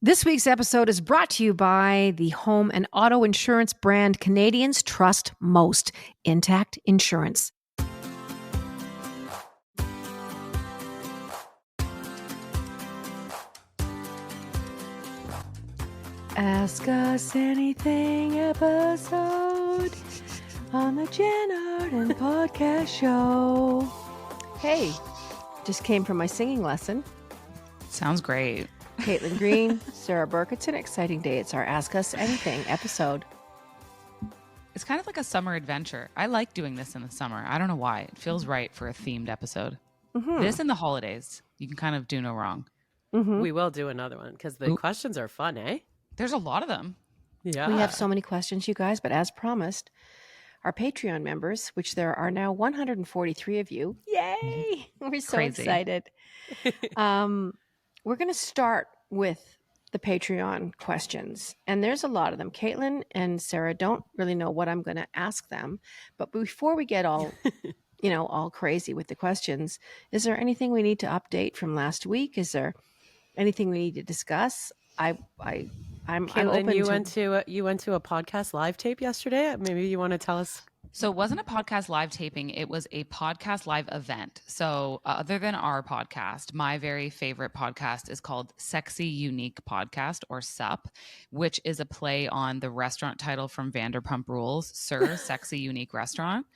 This week's episode is brought to you by the home and auto insurance brand Canadians trust most, Intact Insurance. Ask Us Anything episode on the Jann Arden podcast show. Hey, just came from my singing lesson. Sounds great. Caitlin Green, Sarah Burke. It's an exciting day. It's our Ask Us Anything episode. It's kind of like a summer adventure. I like doing this in the summer. I don't know why. It feels right for a themed episode. Mm-hmm. This and the holidays. You can kind of do no wrong. Mm-hmm. We will do another one because the questions are fun, eh? There's a lot of them. Yeah. We have so many questions, you guys, but as promised, our Patreon members, which there are now 143 of you. Yay! We're so excited. We're going to start with the Patreon questions, and there's a lot of them. Caitlin and Sarah don't really know what I'm going to ask them, but before we get all, all crazy with the questions, is there anything we need to update from last week? Is there anything we need to discuss? I'm Caitlin, open you went to a podcast live tape yesterday. Maybe you want to tell us. So it wasn't a podcast live taping. It was a podcast live event. So other than our podcast, my very favorite podcast is called Sexy Unique Podcast, or SUP, which is a play on the restaurant title from Vanderpump Rules, Sir Sexy Unique Restaurant.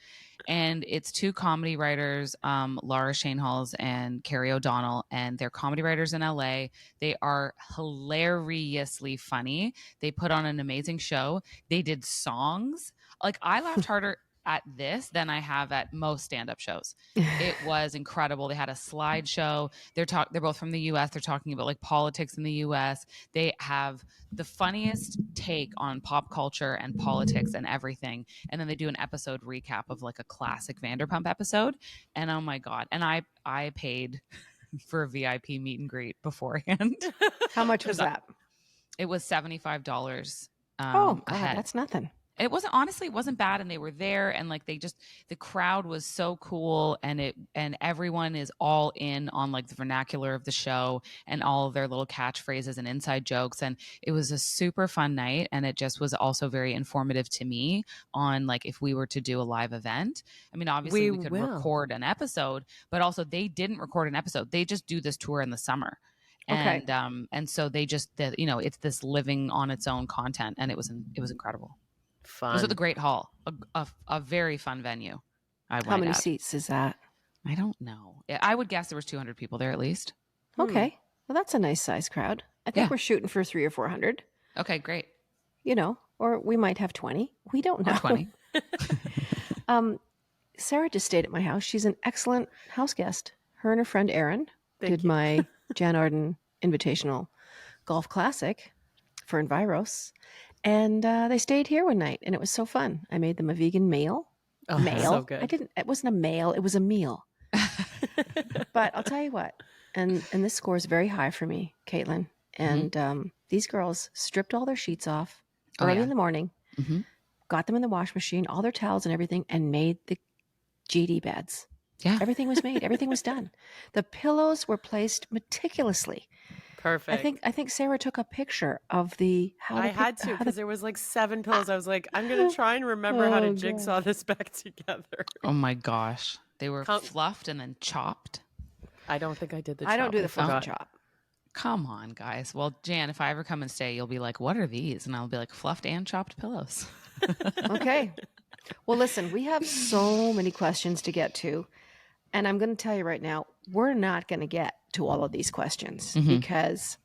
And it's two comedy writers, Laura Shanehalls and Carrie O'Donnell, and they're comedy writers in LA. They are hilariously funny. They put on an amazing show. They did songs. Like, I laughed harder at this than I have at most stand-up shows. It was incredible. They had a slideshow. They're both from the US. They're talking about like politics in the US. They have the funniest take on pop culture and politics and everything. And then they do an episode recap of like a classic Vanderpump episode. And oh my God. And I paid for a VIP meet and greet beforehand. How much was that? It was $75. Oh God, ahead. That's nothing. It wasn't bad, and they were there, and like the crowd was so cool, and everyone is all in on like the vernacular of the show and all of their little catchphrases and inside jokes, and it was a super fun night, and it just was also very informative to me on like if we were to do a live event. I mean, obviously we could record an episode, but also they didn't record an episode. They just do this tour in the summer. And and so they just it's this living on its own content, and it was incredible. Fun. It was at the Great Hall, a very fun venue. How many seats is that? I don't know. I would guess there was 200 people there at least. Okay. Well, that's a nice size crowd. I think we're shooting for 300 or 400. Okay, great. Or we might have 20. We don't know. Or 20. Sarah just stayed at my house. She's an excellent house guest. Her and her friend Erin did my Jann Arden Invitational Golf Classic for Enviros. And they stayed here one night, and it was so fun. I made them a vegan meal. Oh, so good. It wasn't a meal, it was a meal. But I'll tell you what, and this score is very high for me, Caitlin. And these girls stripped all their sheets off early in the morning, got them in the wash machine, all their towels and everything, and made the GD beds. Yeah. Everything was made. Everything was done. The pillows were placed meticulously. Perfect. I think Sarah took a picture of the I had to because there was like 7 pillows. I was like, I'm going to try and remember how to jigsaw this back together. Oh my gosh. They were fluffed and then chopped. I don't think I did the chop. I don't do the fluff and chop. Come on, guys. Well, Jan, if I ever come and stay, you'll be like, what are these? And I'll be like, fluffed and chopped pillows. Okay. Well, listen, we have so many questions to get to. And I'm going to tell you right now, we're not going to get to all of these questions because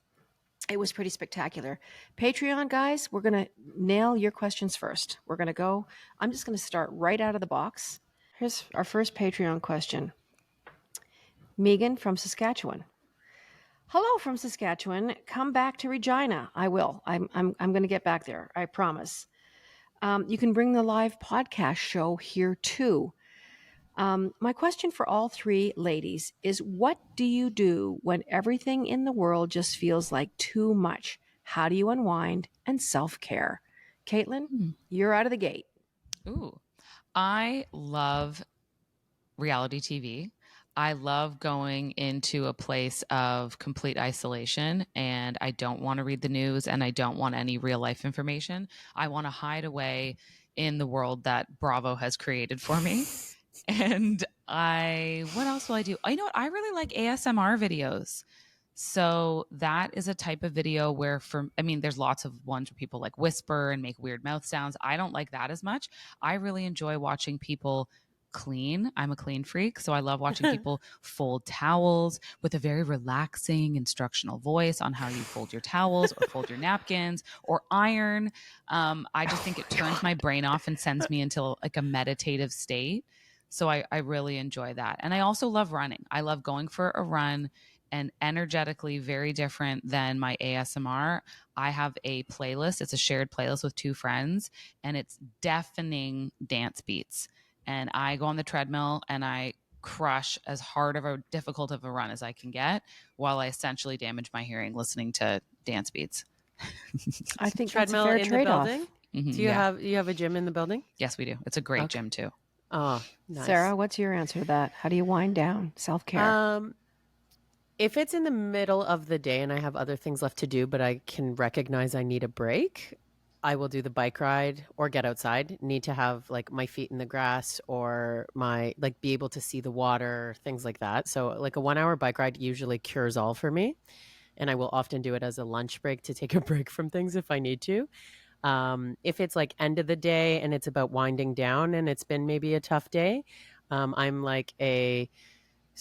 it was pretty spectacular. Patreon guys, we're going to nail your questions first. We're going to go. I'm just going to start right out of the box. Here's our first Patreon question. Megan from Saskatchewan. Hello from Saskatchewan. Come back to Regina. I will. I'm going to get back there. I promise. You can bring the live podcast show here too. My question for all three ladies is, what do you do when everything in the world just feels like too much? How do you unwind and self-care? Caitlin, you're out of the gate. Ooh, I love reality TV. I love going into a place of complete isolation, and I don't want to read the news and I don't want any real life information. I want to hide away in the world that Bravo has created for me. And what else will I do? You know what? I really like ASMR videos. So that is a type of video where there's lots of ones where people like whisper and make weird mouth sounds. I don't like that as much. I really enjoy watching people clean. I'm a clean freak. So I love watching people fold towels with a very relaxing instructional voice on how you fold your towels or fold your napkins or iron. I just think it turns my brain off and sends me into like a meditative state. So I really enjoy that. And I also love running. I love going for a run, and energetically very different than my ASMR. I have a playlist. It's a shared playlist with two friends, and it's deafening dance beats. And I go on the treadmill and I crush as hard of a difficult of a run as I can get while I essentially damage my hearing listening to dance beats. I think Treadmill that's a fair in trade-off. the building? Mhm, Do you have a gym in the building? Yes, we do. It's a great Okay. gym too. Oh, nice. Sarah, what's your answer to that? How do you wind down? Self-care. If it's in the middle of the day and I have other things left to do, but I can recognize I need a break, I will do the bike ride or get outside. Need to have like my feet in the grass or be able to see the water, things like that. So like a 1 hour bike ride usually cures all for me. And I will often do it as a lunch break to take a break from things if I need to. If it's like end of the day and it's about winding down and it's been maybe a tough day, I'm like a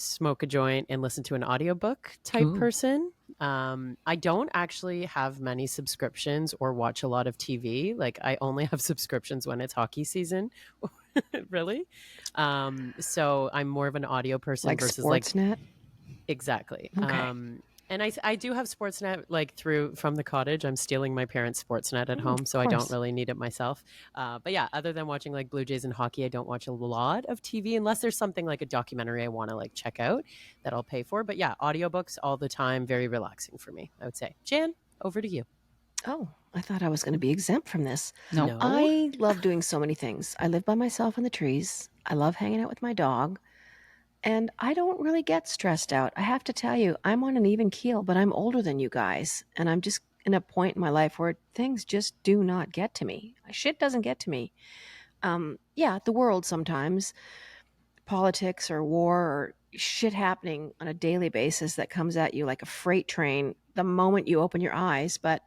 smoke a joint and listen to an audiobook type Ooh. person. I don't actually have many subscriptions or watch a lot of TV. Like I only have subscriptions when it's hockey season. Really? So I'm more of an audio person Like versus Sportsnet? exactly. Okay. And I do have Sportsnet like from the cottage. I'm stealing my parents' Sportsnet at home, so I don't really need it myself. But yeah, other than watching like Blue Jays and hockey, I don't watch a lot of TV unless there's something like a documentary I want to like check out that I'll pay for. But yeah, audiobooks all the time, very relaxing for me, I would say. Jan, over to you. Oh, I thought I was going to be exempt from this. Nope. No. I love doing so many things. I live by myself in the trees. I love hanging out with my dog. And I don't really get stressed out. I have to tell you, I'm on an even keel, but I'm older than you guys. And I'm just in a point in my life where things just do not get to me. Shit doesn't get to me. Yeah, the world sometimes, politics or war or shit happening on a daily basis that comes at you like a freight train the moment you open your eyes. But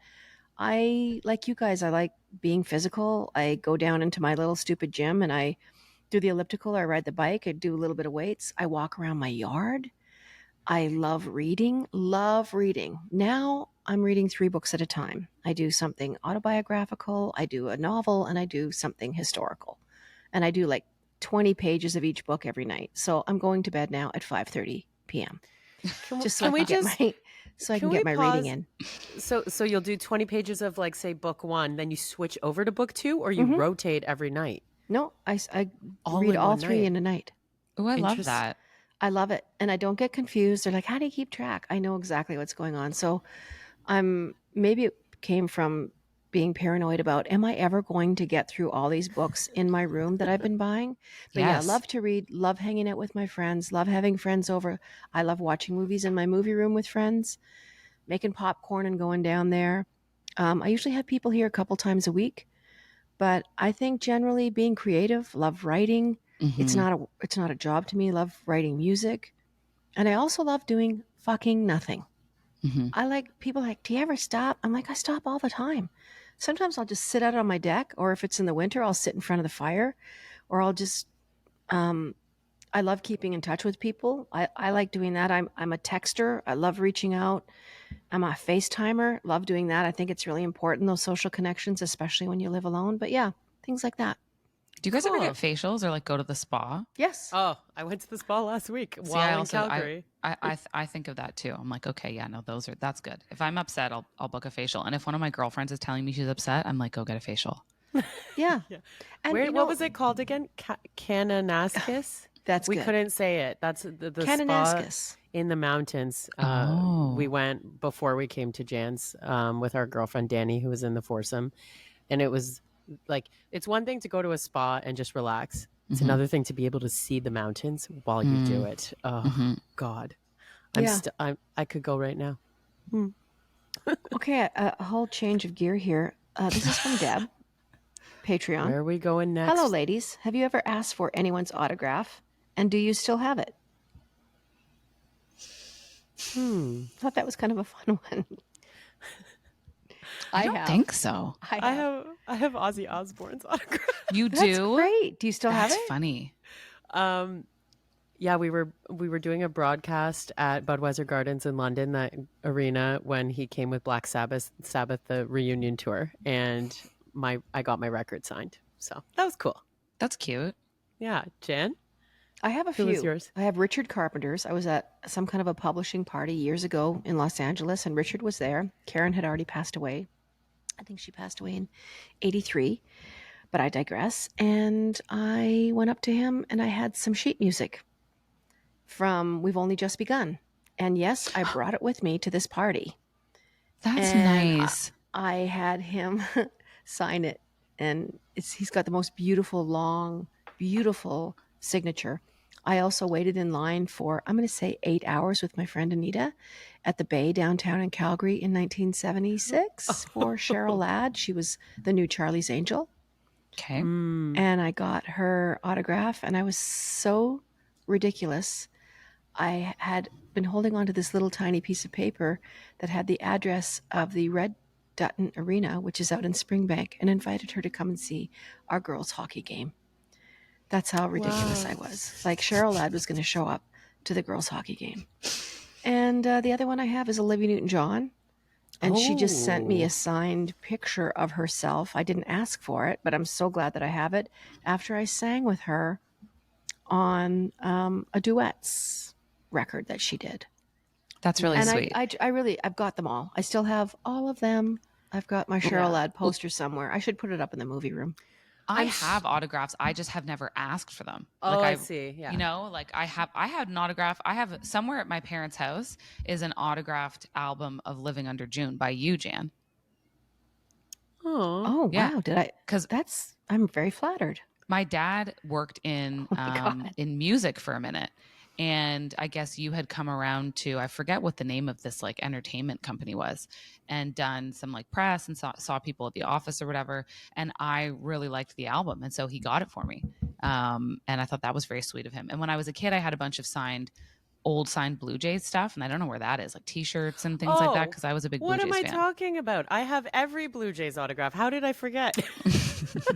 like you guys, I like being physical. I go down into my little stupid gym and I do the elliptical, I ride the bike, I do a little bit of weights, I walk around my yard. I love reading, love reading. Now I'm reading 3 books at a time. I do something autobiographical, I do a novel, and I do something historical. And I do like 20 pages of each book every night. So I'm going to bed now at 5:30 p.m. Just so I can get my reading in. So you'll do 20 pages of like say book 1, then you switch over to book 2, or you rotate every night? No, I All read in all one 3 night. in a night. Oh, I love that. I love it. And I don't get confused. They're like, how do you keep track? I know exactly what's going on. So maybe it came from being paranoid about, am I ever going to get through all these books in my room that I've been buying? But Yes. yeah, love to read, love hanging out with my friends, love having friends over. I love watching movies in my movie room with friends, making popcorn and going down there. I usually have people here a couple times a week. But I think generally being creative, love writing. It's Mhm. not a job to me. Love writing music. And I also love doing fucking nothing. Mhm. I like people like, do you ever stop? I'm like, I stop all the time. Sometimes I'll just sit out on my deck, or if it's in the winter, I'll sit in front of the fire, or I'll just I love keeping in touch with people. I like doing that. I'm a texter. I love reaching out. I'm a FaceTimer. Love doing that. I think it's really important, those social connections, especially when you live alone. But yeah, things like that. Do you guys ever get Cool. facials or like go to the spa? Yes. Oh, I went to the spa last week See, while in Calgary. I think of that too. I'm like, okay, yeah, no, that's good. If I'm upset, I'll book a facial. And if one of my girlfriends is telling me she's upset, I'm like, go get a facial. Yeah. Yeah. And What was it called again? Kananaskis? That's We good. couldn't say it. That's the spa Kananaskis. in the mountains. Oh. We went before we came to Jan's with our girlfriend Danny, who was in the foursome, and it was like it's one thing to go to a spa and just relax, It's another thing to be able to see the mountains while you do it. Oh God, I could go right now. Okay, a whole change of gear here. This is from Deb, Patreon. Where are we going next? Hello, ladies. Have you ever asked for anyone's autograph? And do you still have it? Thought that was kind of a fun one. I don't think so. I have Ozzy Osbourne's autograph. You That's do? great. Do you still have That's it? funny. Yeah, we were doing a broadcast at Budweiser Gardens in London, that arena, when he came with Black Sabbath, the reunion tour, and I got my record signed. So that was cool. That's cute. Yeah, Jan? I have a few. Who was yours? I have Richard Carpenter's. I was at some kind of a publishing party years ago in Los Angeles, and Richard was there. Karen had already passed away. I think she passed away in 83, but I digress. And I went up to him and I had some sheet music from We've Only Just Begun. And yes, I brought it with me to this party. That's And nice. I had him sign it. And he's got the most beautiful, long, beautiful signature. I also waited in line for, I'm going to say 8 hours with my friend Anita at the Bay downtown in Calgary in 1976 for Cheryl Ladd. She was the new Charlie's Angel. Okay. And I got her autograph, and I was so ridiculous. I had been holding on to this little tiny piece of paper that had the address of the Red Dutton Arena, which is out in Springbank, and invited her to come and see our girls' hockey game. That's how ridiculous I was. Like, Cheryl Ladd was going to show up to the girls' hockey game. And the other one I have is Olivia Newton-John. And she just sent me a signed picture of herself. I didn't ask for it, but I'm so glad that I have it after I sang with her on a duets record that she did. That's really sweet. I've got them all. I still have all of them. I've got my Cheryl Ladd poster somewhere. I should put it up in the movie room. I have autographs. I just have never asked for them. Oh, I see. Yeah. You know, like I had an autograph. I have somewhere at my parents' house is an autographed album of Living Under June by you, Jan. Oh, yeah. Wow. Did I? Because I'm very flattered. My dad worked in in music for a minute. And I guess you had come around to, I forget what the name of this like entertainment company was, and done some like press and saw people at the office or whatever. And I really liked the album. And so he got it for me. And I thought that was very sweet of him. And when I was a kid, I had a bunch of old signed Blue Jays stuff. And I don't know where that is, like t-shirts and things like that. Cause I was a big Blue Jays fan. What am I talking about? I have every Blue Jays autograph. How did I forget?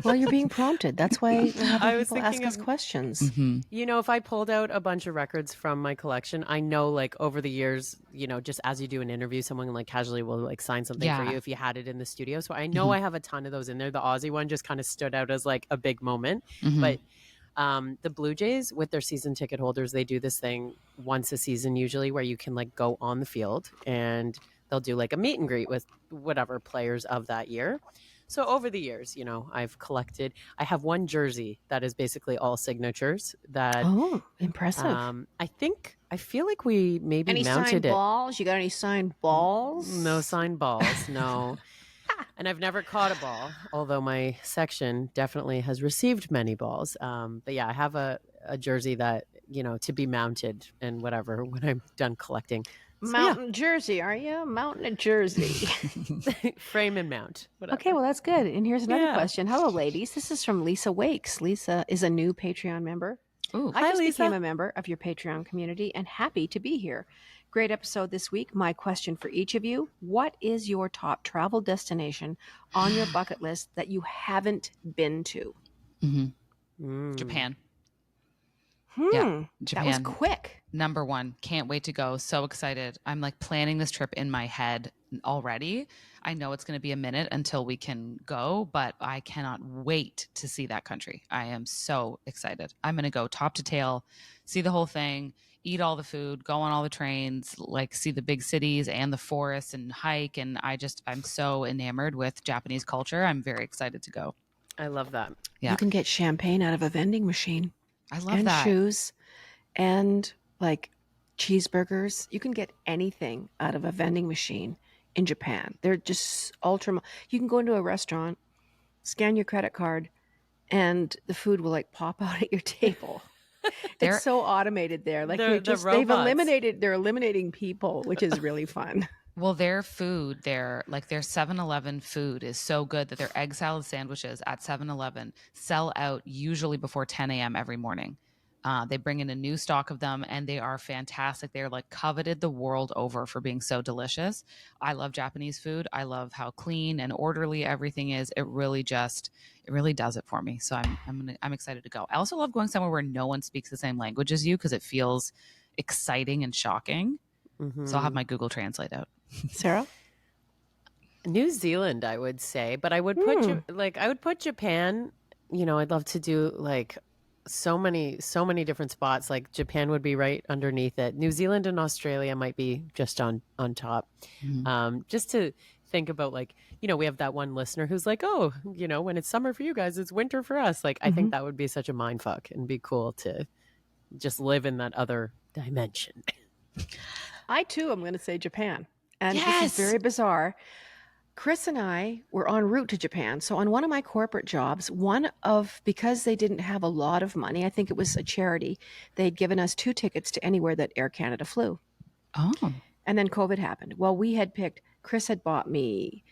Well, you're being prompted. That's why we're having people ask us questions. Mm-hmm. You know, if I pulled out a bunch of records from my collection, I know like over the years, you know, just as you do an interview, someone like casually will like sign something for you if you had it in the studio. So I know I have a ton of those in there. The Aussie one just kind of stood out as like a big moment. But the Blue Jays, with their season ticket holders, they do this thing once a season usually where you can like go on the field and they'll do like a meet and greet with whatever players of that year. So over the years, you know, I've collected, I have one jersey that is basically all signatures that. Oh, impressive. I feel like we maybe any mounted signed it. balls? You got any signed balls? No signed balls, no. And I've never caught a ball, although my section definitely has received many balls. But yeah, I have a jersey that, you know, to be mounted and whatever when I'm done collecting. Mountain Jersey, are you? Mountain of Jersey. Frame and mount. Whatever. Okay, well, that's good. And here's another question. Hello, ladies. This is from Lisa Wakes. Lisa is a new Patreon member. Ooh. I Hi, just Lisa. became a member of your Patreon community and happy to be here. Great episode this week. My question for each of you: what is your top travel destination on your bucket list that you haven't been to? Japan. Yeah, Japan. that was quick. Number one. Can't wait to go. So excited. I'm like planning this trip in my head already. I know it's going to be a minute until we can go, but I cannot wait to see that country. I am so excited. I'm going to go top to tail, see the whole thing, eat all the food, go on all the trains, like see the big cities and the forests and hike. And I'm so enamored with Japanese culture. I'm very excited to go. I love that. Yeah. You can get champagne out of a vending machine. I love and that. shoes and like cheeseburgers. You can get anything out of a vending machine in Japan. They're just you can go into a restaurant, scan your credit card, and the food will like pop out at your table. They're- It's so automated there. Like The they're robots. eliminating people, which is really fun. Well, their food, their 7-Eleven food is so good that their egg salad sandwiches at 7-Eleven sell out usually before 10 a.m. every morning. They bring in a new stock of them and they are fantastic. They're like coveted the world over for being so delicious. I love Japanese food. I love how clean and orderly everything is. It really does it for me. So I'm excited to go. I also love going somewhere where no one speaks the same language as you because it feels exciting and shocking. Mm-hmm. So I'll have my Google Translate out. Sarah? New Zealand, I would say, but I would put I would put Japan. You know, I'd love to do like so many different spots. Like Japan would be right underneath it. New Zealand and Australia might be just on top. Just to think about, like, you know, we have that one listener who's like, oh, you know, when it's summer for you guys, it's winter for us. Like, I think that would be such a mind fuck and be cool to just live in that other dimension. I too am going to say Japan. And this Yes! is very bizarre. Chris and I were en route to Japan. So on one of my corporate jobs, because they didn't have a lot of money, I think it was a charity, they'd given us 2 tickets to anywhere that Air Canada flew. Oh. And then COVID happened. Well, Chris had bought me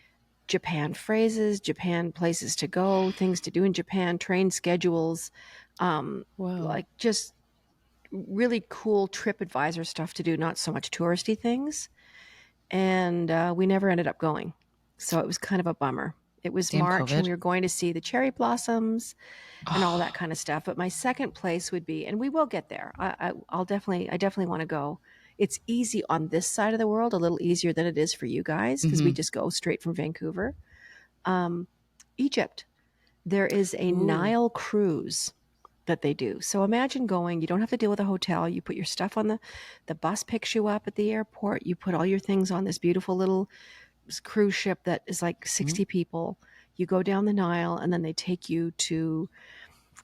Japan phrases, Japan places to go, things to do in Japan, train schedules, like just really cool TripAdvisor stuff to do, not so much touristy things. And we never ended up going. So it was kind of a bummer. It was Damn March COVID. and we were going to see the cherry blossoms and all that kind of stuff. But my second place would be, and we will get there. I definitely want to go. It's easy on this side of the world, a little easier than it is for you guys because we just go straight from Vancouver. Egypt. There is a Nile cruise that they do. So imagine going, you don't have to deal with a hotel. You put your stuff on the bus picks you up at the airport. You put all your things on this beautiful little cruise ship that is like 60 people. You go down the Nile and then they take you to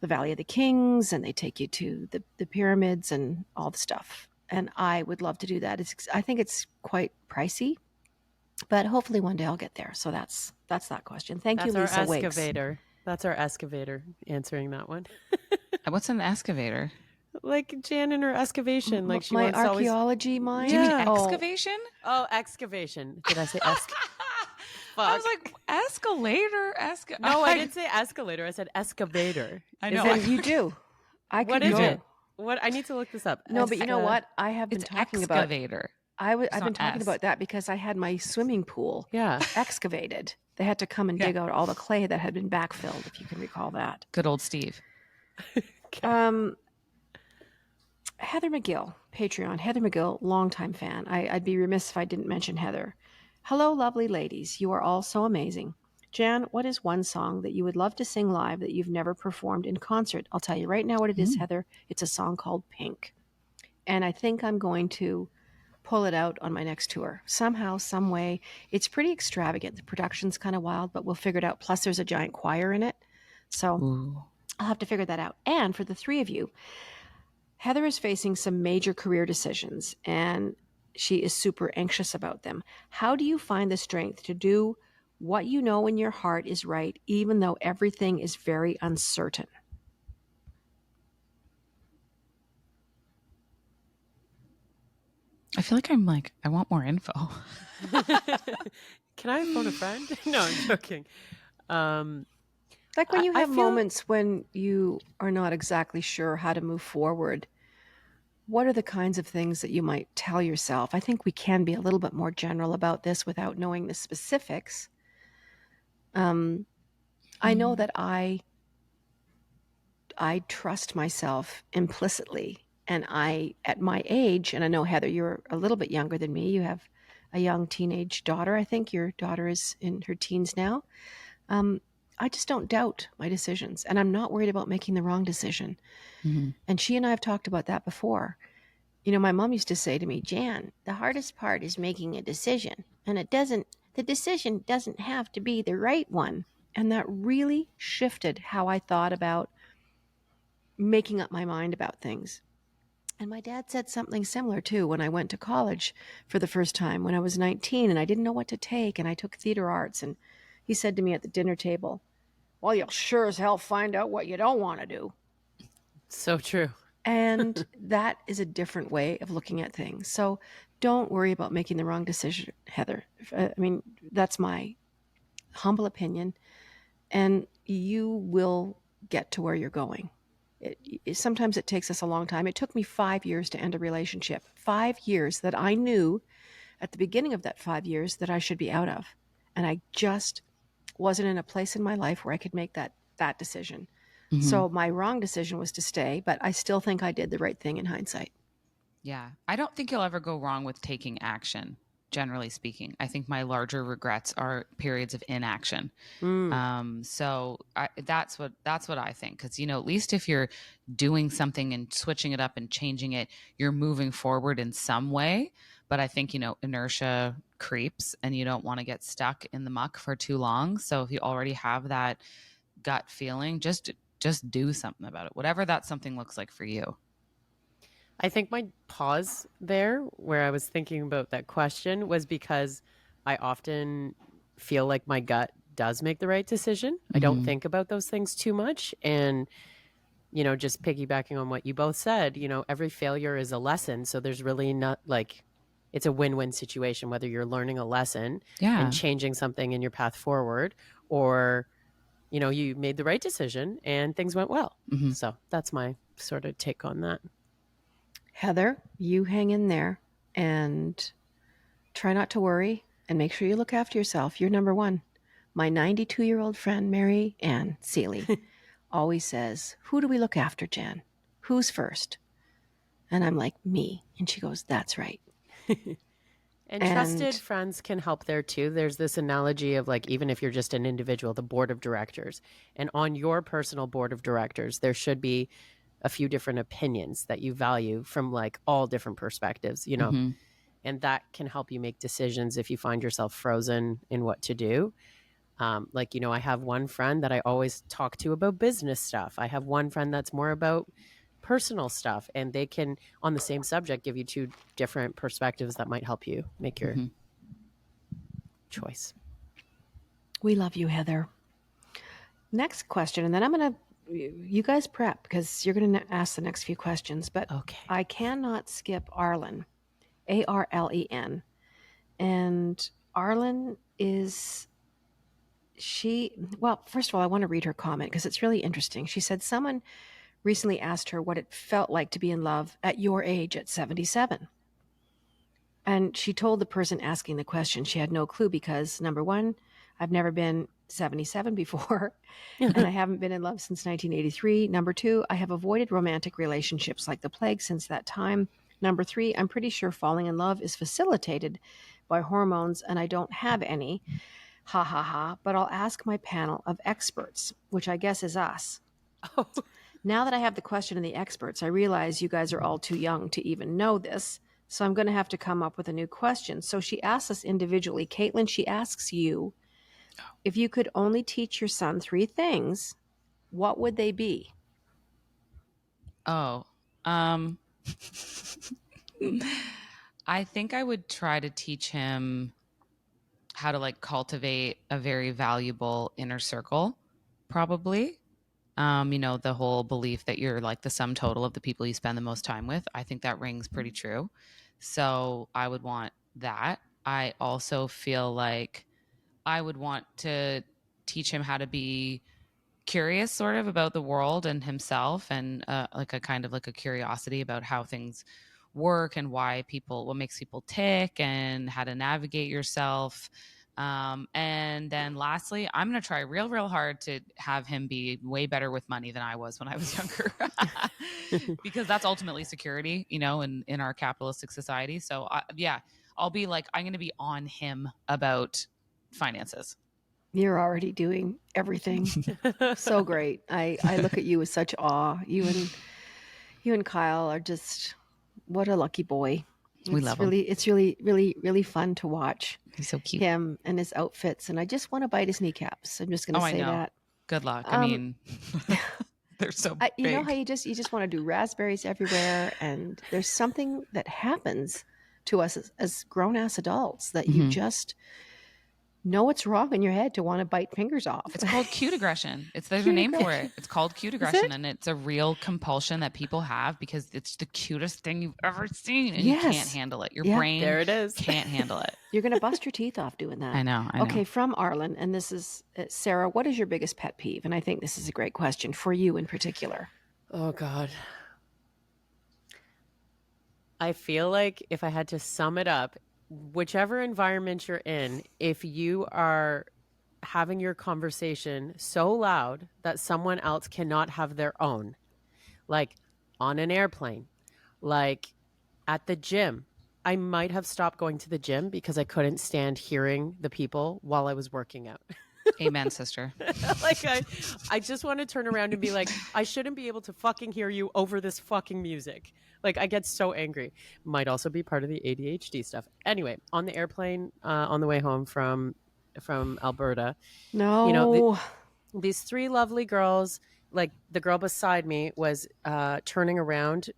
the Valley of the Kings and they take you to the pyramids and all the stuff. And I would love to do that. I think it's quite pricey, but hopefully one day I'll get there. So that's that question. Thank you, Lisa Wakes. That's our excavator answering that one. What's an excavator? Like Jann and her excavation. Like she my wants to always... archaeology mind. Do you mean Yeah. excavation? Oh, excavation. Did I say I Fuck. was like, escalator? No, I didn't say escalator. I said excavator. I know. Then you do. What is it? What? I need to look this up. No, but you know what? I have been It's talking about. excavator. I've been not talking S. about that because I had my swimming pool Yeah. excavated. They had to come and dig out all the clay that had been backfilled, if you can recall that. Good old Steve. Heather McGill, Patreon. Heather McGill, longtime fan. I'd be remiss if I didn't mention Heather. Hello, lovely ladies. You are all so amazing. Jann, what is one song that you would love to sing live that you've never performed in concert? I'll tell you right now what it is, Heather. It's a song called Pink. And I think I'm going to pull it out on my next tour. Somehow, some way. It's pretty extravagant. The production's kind of wild, but we'll figure it out. Plus, there's a giant choir in it. So I'll have to figure that out. And for the 3 of you, Heather is facing some major career decisions, and she is super anxious about them. How do you find the strength to do what you know in your heart is right, even though everything is very uncertain? I feel like I want more info. Can I phone a friend? No, I'm joking. Like when you I have feel- moments when you are not exactly sure how to move forward, what are the kinds of things that you might tell yourself? I think we can be a little bit more general about this without knowing the specifics. I know that I trust myself implicitly. And at my age, and I know, Heather, you're a little bit younger than me. You have a young teenage daughter. I think your daughter is in her teens now. I just don't doubt my decisions. And I'm not worried about making the wrong decision. Mm-hmm. And she and I have talked about that before. You know, my mom used to say to me, Jann, the hardest part is making a decision. And the decision doesn't have to be the right one. And that really shifted how I thought about making up my mind about things. And my dad said something similar too when I went to college for the first time when I was 19 and I didn't know what to take, and I took theater arts, and he said to me at the dinner table, well, you'll sure as hell find out what you don't want to do. So true. And that is a different way of looking at things. So don't worry about making the wrong decision, Heather. I mean, that's my humble opinion. And you will get to where you're going. Sometimes it takes us a long time. It took me 5 years to end a relationship. 5 years that I knew at the beginning of that 5 years that I should be out of. And I just wasn't in a place in my life where I could make that decision. Mm-hmm. So my wrong decision was to stay, but I still think I did the right thing in hindsight. Yeah. I don't think you'll ever go wrong with taking action, generally speaking. I think my larger regrets are periods of inaction. So that's what I think. Because, you know, at least if you're doing something and switching it up and changing it, you're moving forward in some way. But I think, you know, inertia creeps and you don't want to get stuck in the muck for too long. So if you already have that gut feeling, just do something about it, whatever that something looks like for you. I think my pause there, where I was thinking about that question, was because I often feel like my gut does make the right decision. I don't think about those things too much. And, you know, just piggybacking on what you both said, you know, every failure is a lesson. So there's really not like, it's a win-win situation, whether you're learning a lesson and changing something in your path forward, or, you know, you made the right decision and things went well. So that's my sort of take on that. Heather, you hang in there and try not to worry and make sure you look after yourself. You're number one. My 92-year-old friend, Mary Ann Seeley, always says, who do we look after, Jan? Who's first? And I'm like, me. And she goes, that's right. And trusted friends can help there too. There's this analogy of like, even if you're just an individual, the board of directors. And on your personal board of directors, there should be a few different opinions that you value from like all different perspectives, you know, and that can help you make decisions if you find yourself frozen in what to do. Like, you know, I have one friend that I always talk to about business stuff. I have one friend that's more about personal stuff, and they can, on the same subject, give you two different perspectives that might help you make your choice. We love you, Heather. Next question, and then I'm going to, you guys prep because you're going to ask the next few questions, but Okay. I cannot skip Arlen, Arlen. And Arlen is, well, first of all, I want to read her comment because it's really interesting. She said someone recently asked her what it felt like to be in love at your age at 77. And she told the person asking the question she had no clue because, number one, I've never been 77 before, and I haven't been in love since 1983. Number two, I have avoided romantic relationships like the plague since that time. Number three, I'm pretty sure falling in love is facilitated by hormones, and I don't have any. Ha ha ha. But I'll ask my panel of experts, which I guess is us. Oh. Now that I have the question and the experts, I realize you guys are all too young to even know this. So I'm going to have to come up with a new question. So she asks us individually. Caitlin, she asks you, if you could only teach your son 3 things, what would they be? Oh, I think I would try to teach him how to like cultivate a very valuable inner circle, probably. You know, the whole belief that you're like the sum total of the people you spend the most time with. I think that rings pretty true. So I would want that. I also feel like I would want to teach him how to be curious sort of about the world and himself, and like a kind of like a curiosity about how things work and what makes people tick and how to navigate yourself. And then lastly, I'm going to try real hard to have him be way better with money than I was when I was younger, because that's ultimately security, you know, in our capitalistic society. So I'll be like, I'm going to be on him about finances. You're already doing everything so great. I look at you with such awe. You and Kyle are just, what a lucky boy. We love him. It's really fun to watch. He's so cute. Him and his outfits, and I just want to bite his kneecaps. I'm just going to say that. Good luck. I mean, they're so big. You know how you just want to do raspberries everywhere, and there's something that happens to us as grown ass adults that you just, know what's wrong in your head to want to bite fingers off. It's called cute aggression. There's a Cute name for aggression. it. It's called cute aggression, and it's a real compulsion that people have because it's the cutest thing you've ever seen, and you can't Yes. handle it. Your Yeah. brain There it is. can't handle it. You're going to bust your teeth off doing that. I know. Okay, from Arlen, and this is Sarah, what is your biggest pet peeve? And I think this is a great question for you in particular. Oh, God. I feel like if I had to sum it up, whichever environment you're in, if you are having your conversation so loud that someone else cannot have their own, like on an airplane, like at the gym. I might have stopped going to the gym because I couldn't stand hearing the people while I was working out. Amen, sister. Like I just want to turn around and be like, I shouldn't be able to fucking hear you over this fucking music. Like I get so angry. Might also be part of the ADHD stuff. Anyway, on the airplane on the way home from Alberta, No. you know, these three lovely girls, like the girl beside me was turning around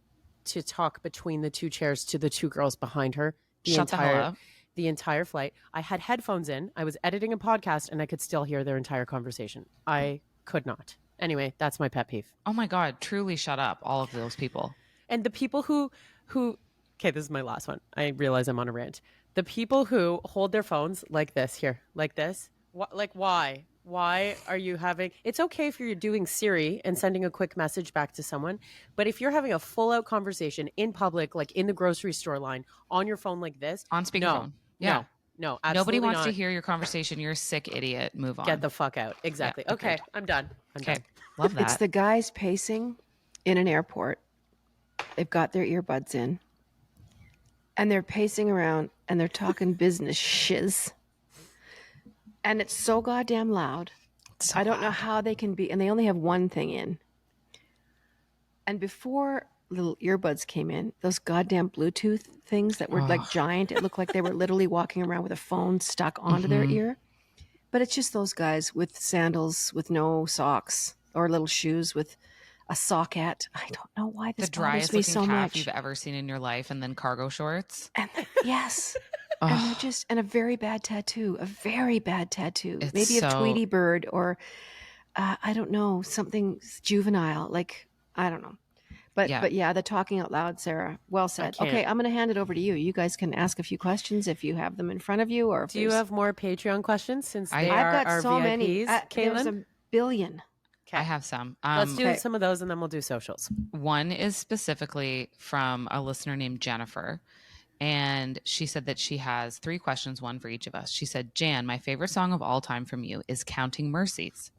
to talk between the two chairs to the two girls behind her. Shut the hell up. The entire flight. I had headphones in. I was editing a podcast and I could still hear their entire conversation. I could not. Anyway, that's my pet peeve. Oh my God, truly shut up, all of those people. And the people who okay, this is my last one. I realize I'm on a rant. The people who hold their phones like this here, like this. Like why? Why are you having... It's okay if you're doing Siri and sending a quick message back to someone, but if you're having a full-out conversation in public, like in the grocery store line, on your phone like this... On speakerphone. No, no, absolutely Nobody wants not. to hear your conversation. You're a sick idiot. Move on. Get the fuck out. Exactly. Yeah, okay, agreed. I'm done. Okay, love that. It's the guys pacing in an airport. They've got their earbuds in, and they're pacing around, and they're talking business shiz. And it's so goddamn loud. So I don't know loud. how they can be, and they only have one thing in. And before little earbuds came in, those goddamn Bluetooth things that were like giant, it looked like they were literally walking around with a phone stuck onto their ear. But it's just those guys with sandals with no socks or little shoes with a socket. I don't know why this The bothers driest me looking so calf much. you've ever seen in your life, and then cargo shorts. And yes. And they're just, and a very bad tattoo. It's Maybe so- a Tweety bird or, I don't know, something juvenile. Like, I don't know. But yeah, the talking out loud, Sarah. Well said. can't. Okay, I'm going to hand it over to you. You guys can ask a few questions if you have them in front of you, or if Do you there's- have more Patreon questions since they I've are I've our got so VIPs, many. There's Caitlin? a billion. Okay. I have some. Let's do okay. some of those and then we'll do socials. One is specifically from a listener named Jennifer. And she said that she has 3 questions, one for each of us. She said, Jan, my favorite song of all time from you is Counting Mercies.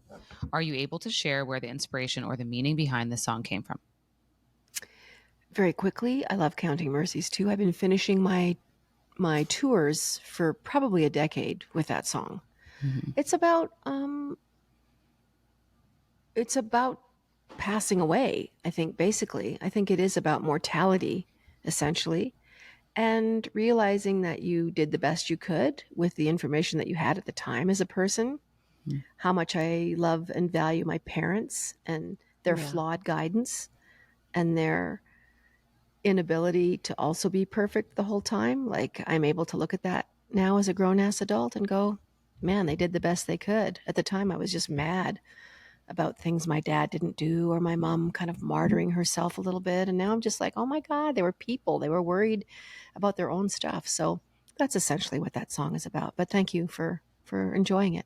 Are you able to share where the inspiration or the meaning behind this song came from? Very quickly, I love Counting Mercies too. I've been finishing my tours for probably a decade with that song. Mm-hmm. It's about passing away, I think, basically. I think it is about mortality, essentially, and realizing that you did the best you could with the information that you had at the time as a person. How much I love and value my parents and their flawed guidance and their inability to also be perfect the whole time. Like, I'm able to look at that now as a grown-ass adult and go, man, they did the best they could. At the time, I was just mad about things my dad didn't do, or my mom kind of martyring herself a little bit. And now I'm just like, oh my God, they were people. They were worried about their own stuff. So that's essentially what that song is about. But thank you for enjoying it.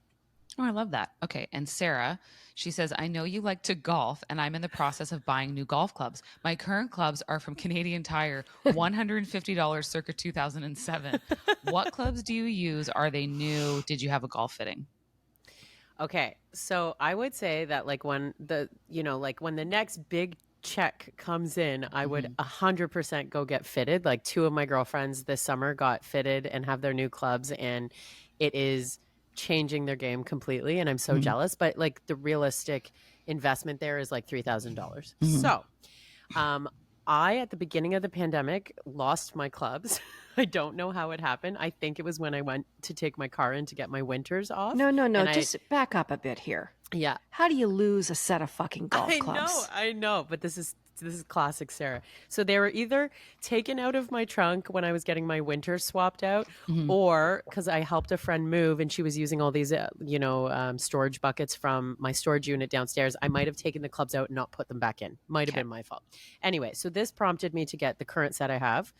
Oh, I love that. Okay. And Sarah, she says, I know you like to golf, and I'm in the process of buying new golf clubs. My current clubs are from Canadian Tire, $150 circa 2007. What clubs do you use? Are they new? Did you have a golf fitting? Okay, so I would say that like when the next big check comes in, I would 100% go get fitted. Like 2 of my girlfriends this summer got fitted and have their new clubs, and it is changing their game completely. And I'm so jealous. But like the realistic investment there is like $3,000. So, I at the beginning of the pandemic lost my clubs. I don't know how it happened. I think it was when I went to take my car in to get my winters off. No. And Just back up a bit here. yeah. How do you lose a set of fucking golf clubs? I know, but this is This is classic Sarah. So they were either taken out of my trunk when I was getting my winter swapped out, or because I helped a friend move and she was using all these, storage buckets from my storage unit downstairs. I might have taken the clubs out and not put them back in. Might have been my fault. Anyway, so this prompted me to get the current set I have,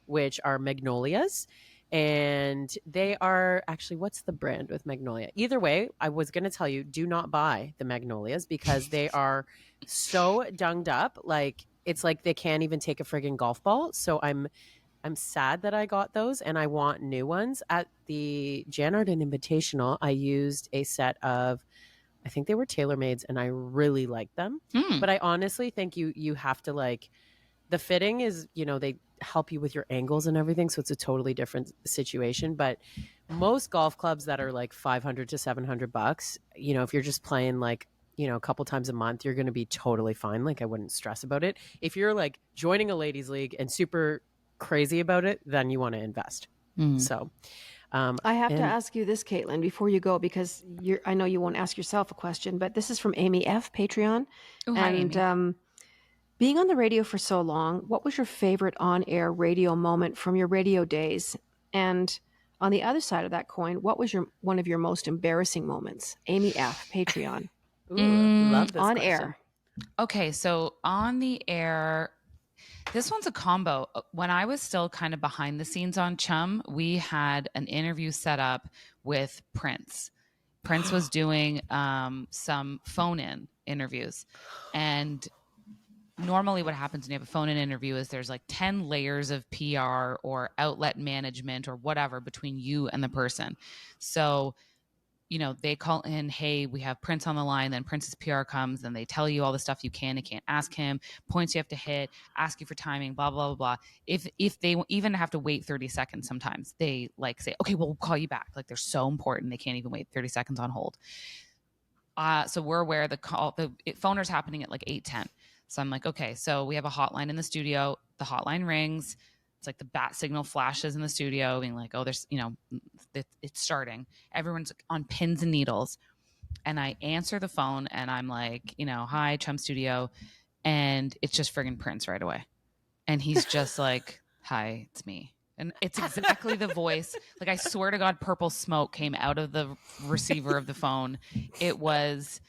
which are magnolias. And they are actually, what's the brand with magnolia? Either way, I was going to tell you, do not buy the magnolias because they are so dunged up. Like, it's like they can't even take a friggin' golf ball. So I'm sad that I got those and I want new ones. At the Jann Arden Invitational, I used a set of, I think they were TaylorMades, and I really liked them. But I honestly think you have to, like, the fitting is, they help you with your angles and everything. So it's a totally different situation. But most golf clubs that are like $500 to $700, if you're just playing like, a couple times a month, you're going to be totally fine. Like, I wouldn't stress about it. If you're like joining a ladies league and super crazy about it, then you want to invest. So I have to ask you this, Caitlin, before you go, because I know you won't ask yourself a question, but this is from Amy F. Patreon. Oh, hi, Amy. Being on the radio for so long, what was your favorite on-air radio moment from your radio days? And on the other side of that coin, what was one of your most embarrassing moments? Amy F. Patreon. Love this on question. air. Okay, so on the air, this one's a combo. When I was still kind of behind the scenes on Chum, we had an interview set up with Prince. Prince was doing some phone-in interviews, and normally what happens when you have a phone-in interview is there's like 10 layers of PR or outlet management or whatever between you and the person. So, they call in, hey, we have Prince on the line. Then Prince's PR comes and they tell you all the stuff you can and can't ask him, points you have to hit, ask you for timing, blah, blah, blah, blah. If they even have to wait 30 seconds, sometimes they like say, okay, well, we'll call you back. Like, they're so important. They can't even wait 30 seconds on hold. So we're aware the phoner's happening at like 8:10. So I'm like, okay, so we have a hotline in the studio. The hotline rings. It's like the bat signal flashes in the studio being like, oh, there's, it's starting. Everyone's on pins and needles. And I answer the phone and I'm like, hi, Chum Studio. And it's just friggin' Prince right away. And he's just like, hi, it's me. And it's exactly the voice. Like, I swear to God, purple smoke came out of the receiver of the phone. It was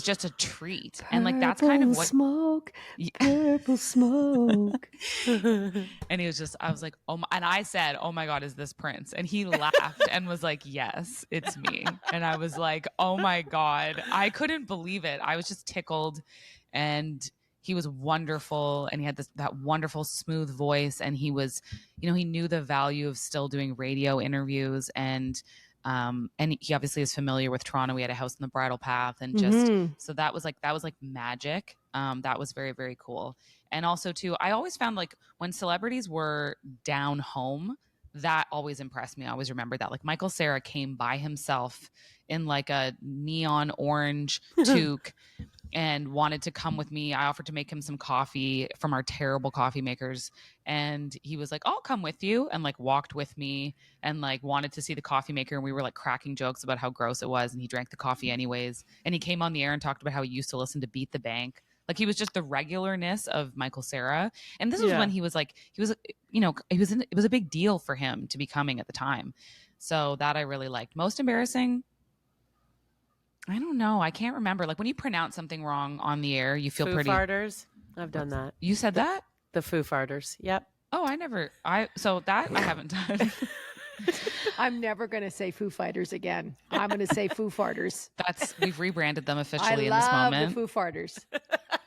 just a treat. And like, that's kind of what purple smoke. And he was just, I was like, oh my, and I said, oh my God, is this Prince? And he laughed and was like, yes, it's me. And I was like, oh my God, I couldn't believe it. I was just tickled, and he was wonderful. And he had that wonderful smooth voice. And he was, he knew the value of still doing radio interviews. And he obviously is familiar with Toronto. We had a house in the Bridle Path, and just so that was like magic. That was very, very cool. And also too, I always found like when celebrities were down home, that always impressed me. I always remember that. Like, Michael Cera came by himself in like a neon orange toque and wanted to come with me. I offered to make him some coffee from our terrible coffee makers. And he was like, I'll come with you, and like walked with me and like wanted to see the coffee maker. And we were like cracking jokes about how gross it was. And he drank the coffee anyways. And he came on the air and talked about how he used to listen to Beat the Bank. Like, he was just the regularness of Michael Cera. And this was when he was like, it was a big deal for him to be coming at the time. So that I really liked. Most embarrassing, I don't know. I can't remember. Like, when you pronounce something wrong on the air, you feel Foo pretty. farters. I've done that. You said that? The Foo Farters. Yep. Oh, so that I haven't done. I'm never going to say Foo Fighters again. I'm going to say Foo Farters. We've rebranded them officially I in this love moment. the Foo Farters.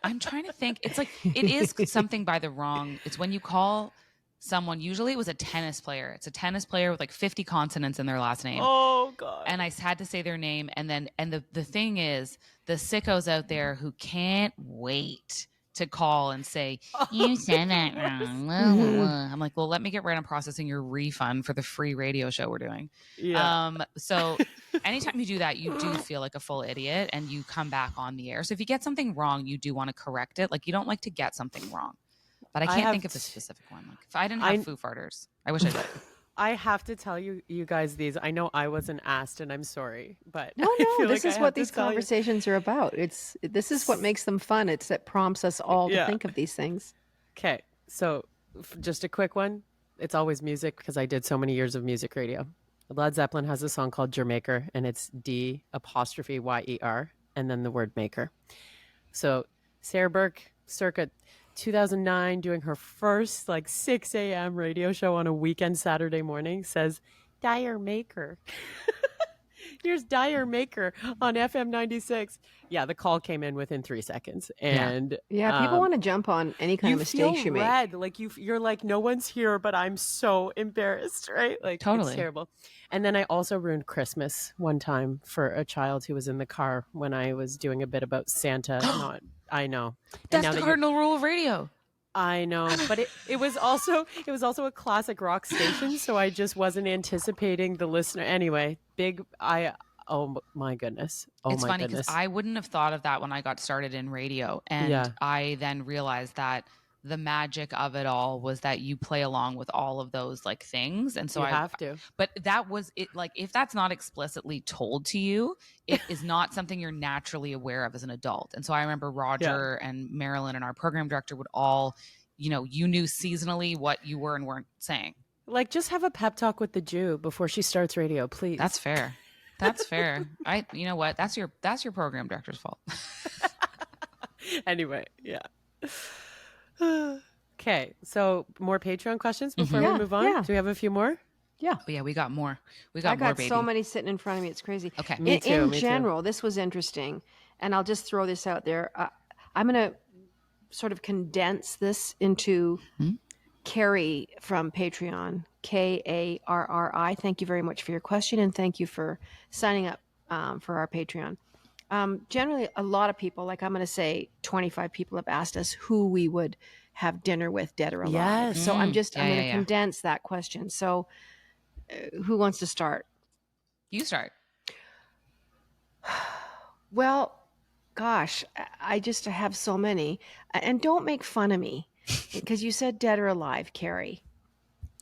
I'm trying to think. It's like, it is something by the wrong. It's when you call someone, usually it was a tennis player. It's a tennis player with like 50 consonants in their last name. Oh God. And I had to say their name. And the thing is, the sickos out there who can't wait to call and say, you said that wrong. I'm like, well, let me get right on processing your refund for the free radio show we're doing. Yeah. So anytime you do that, you do feel like a full idiot, and you come back on the air. So if you get something wrong, you do want to correct it. Like, you don't like to get something wrong. But I can't think of a specific one. Like, if I didn't have Foo Farters, I wish I did. I have to tell you guys these. I know I wasn't asked, and I'm sorry, but No, I no, feel this like I is have what to these tell you. conversations are about. This is what makes them fun. It's that prompts us all to Yeah. think of these things. Okay, so just a quick one. It's always music because I did so many years of music radio. Led Zeppelin has a song called Jermaker, and it's D''Year, and then the word maker. So Sarah Burke, circa 2009, doing her first like 6 a.m. radio show on a weekend Saturday morning, says, Dyer Maker. Here's Dyer Maker on FM 96. Yeah, the call came in within 3 seconds. And Yeah, people want to jump on any kind you of mistakes feel you make. red. Like you're like, no one's here, but I'm so embarrassed, right? Like Totally. it's terrible. And then I also ruined Christmas one time for a child who was in the car when I was doing a bit about Santa. I know. And That's now the that cardinal rule of radio. I know, but it was also a classic rock station, so I just wasn't anticipating the listener. Anyway, oh my goodness. Oh It's my funny because goodness. I wouldn't have thought of that when I got started in radio. And Yeah. I then realized that the magic of it all was that you play along with all of those like things. And so You have to. but that was it. Like, if that's not explicitly told to you, it is not something you're naturally aware of as an adult. And so I remember Roger and Marilyn and our program director would all, you knew seasonally what you were and weren't saying. Like, just have a pep talk with the Jew before she starts radio, please. That's fair. That's fair. You know what? That's your program director's fault. Anyway, yeah. Okay, so more Patreon questions before we move on? Yeah. Do we have a few more? Yeah. Oh, yeah, we got more. I more, got baby. so many sitting in front of me. It's crazy. Okay. Me too. In general, this was interesting. And I'll just throw this out there. I'm going to sort of condense this into Carrie from Patreon, Karri. Thank you very much for your question. And thank you for signing up for our Patreon. Generally, a lot of people, like I'm going to say 25 people have asked us who we would have dinner with, dead or alive. Yes. So I'm going to yeah. condense that question. So who wants to start? You start. Well, gosh, I just have so many. And don't make fun of me because you said dead or alive, Carrie.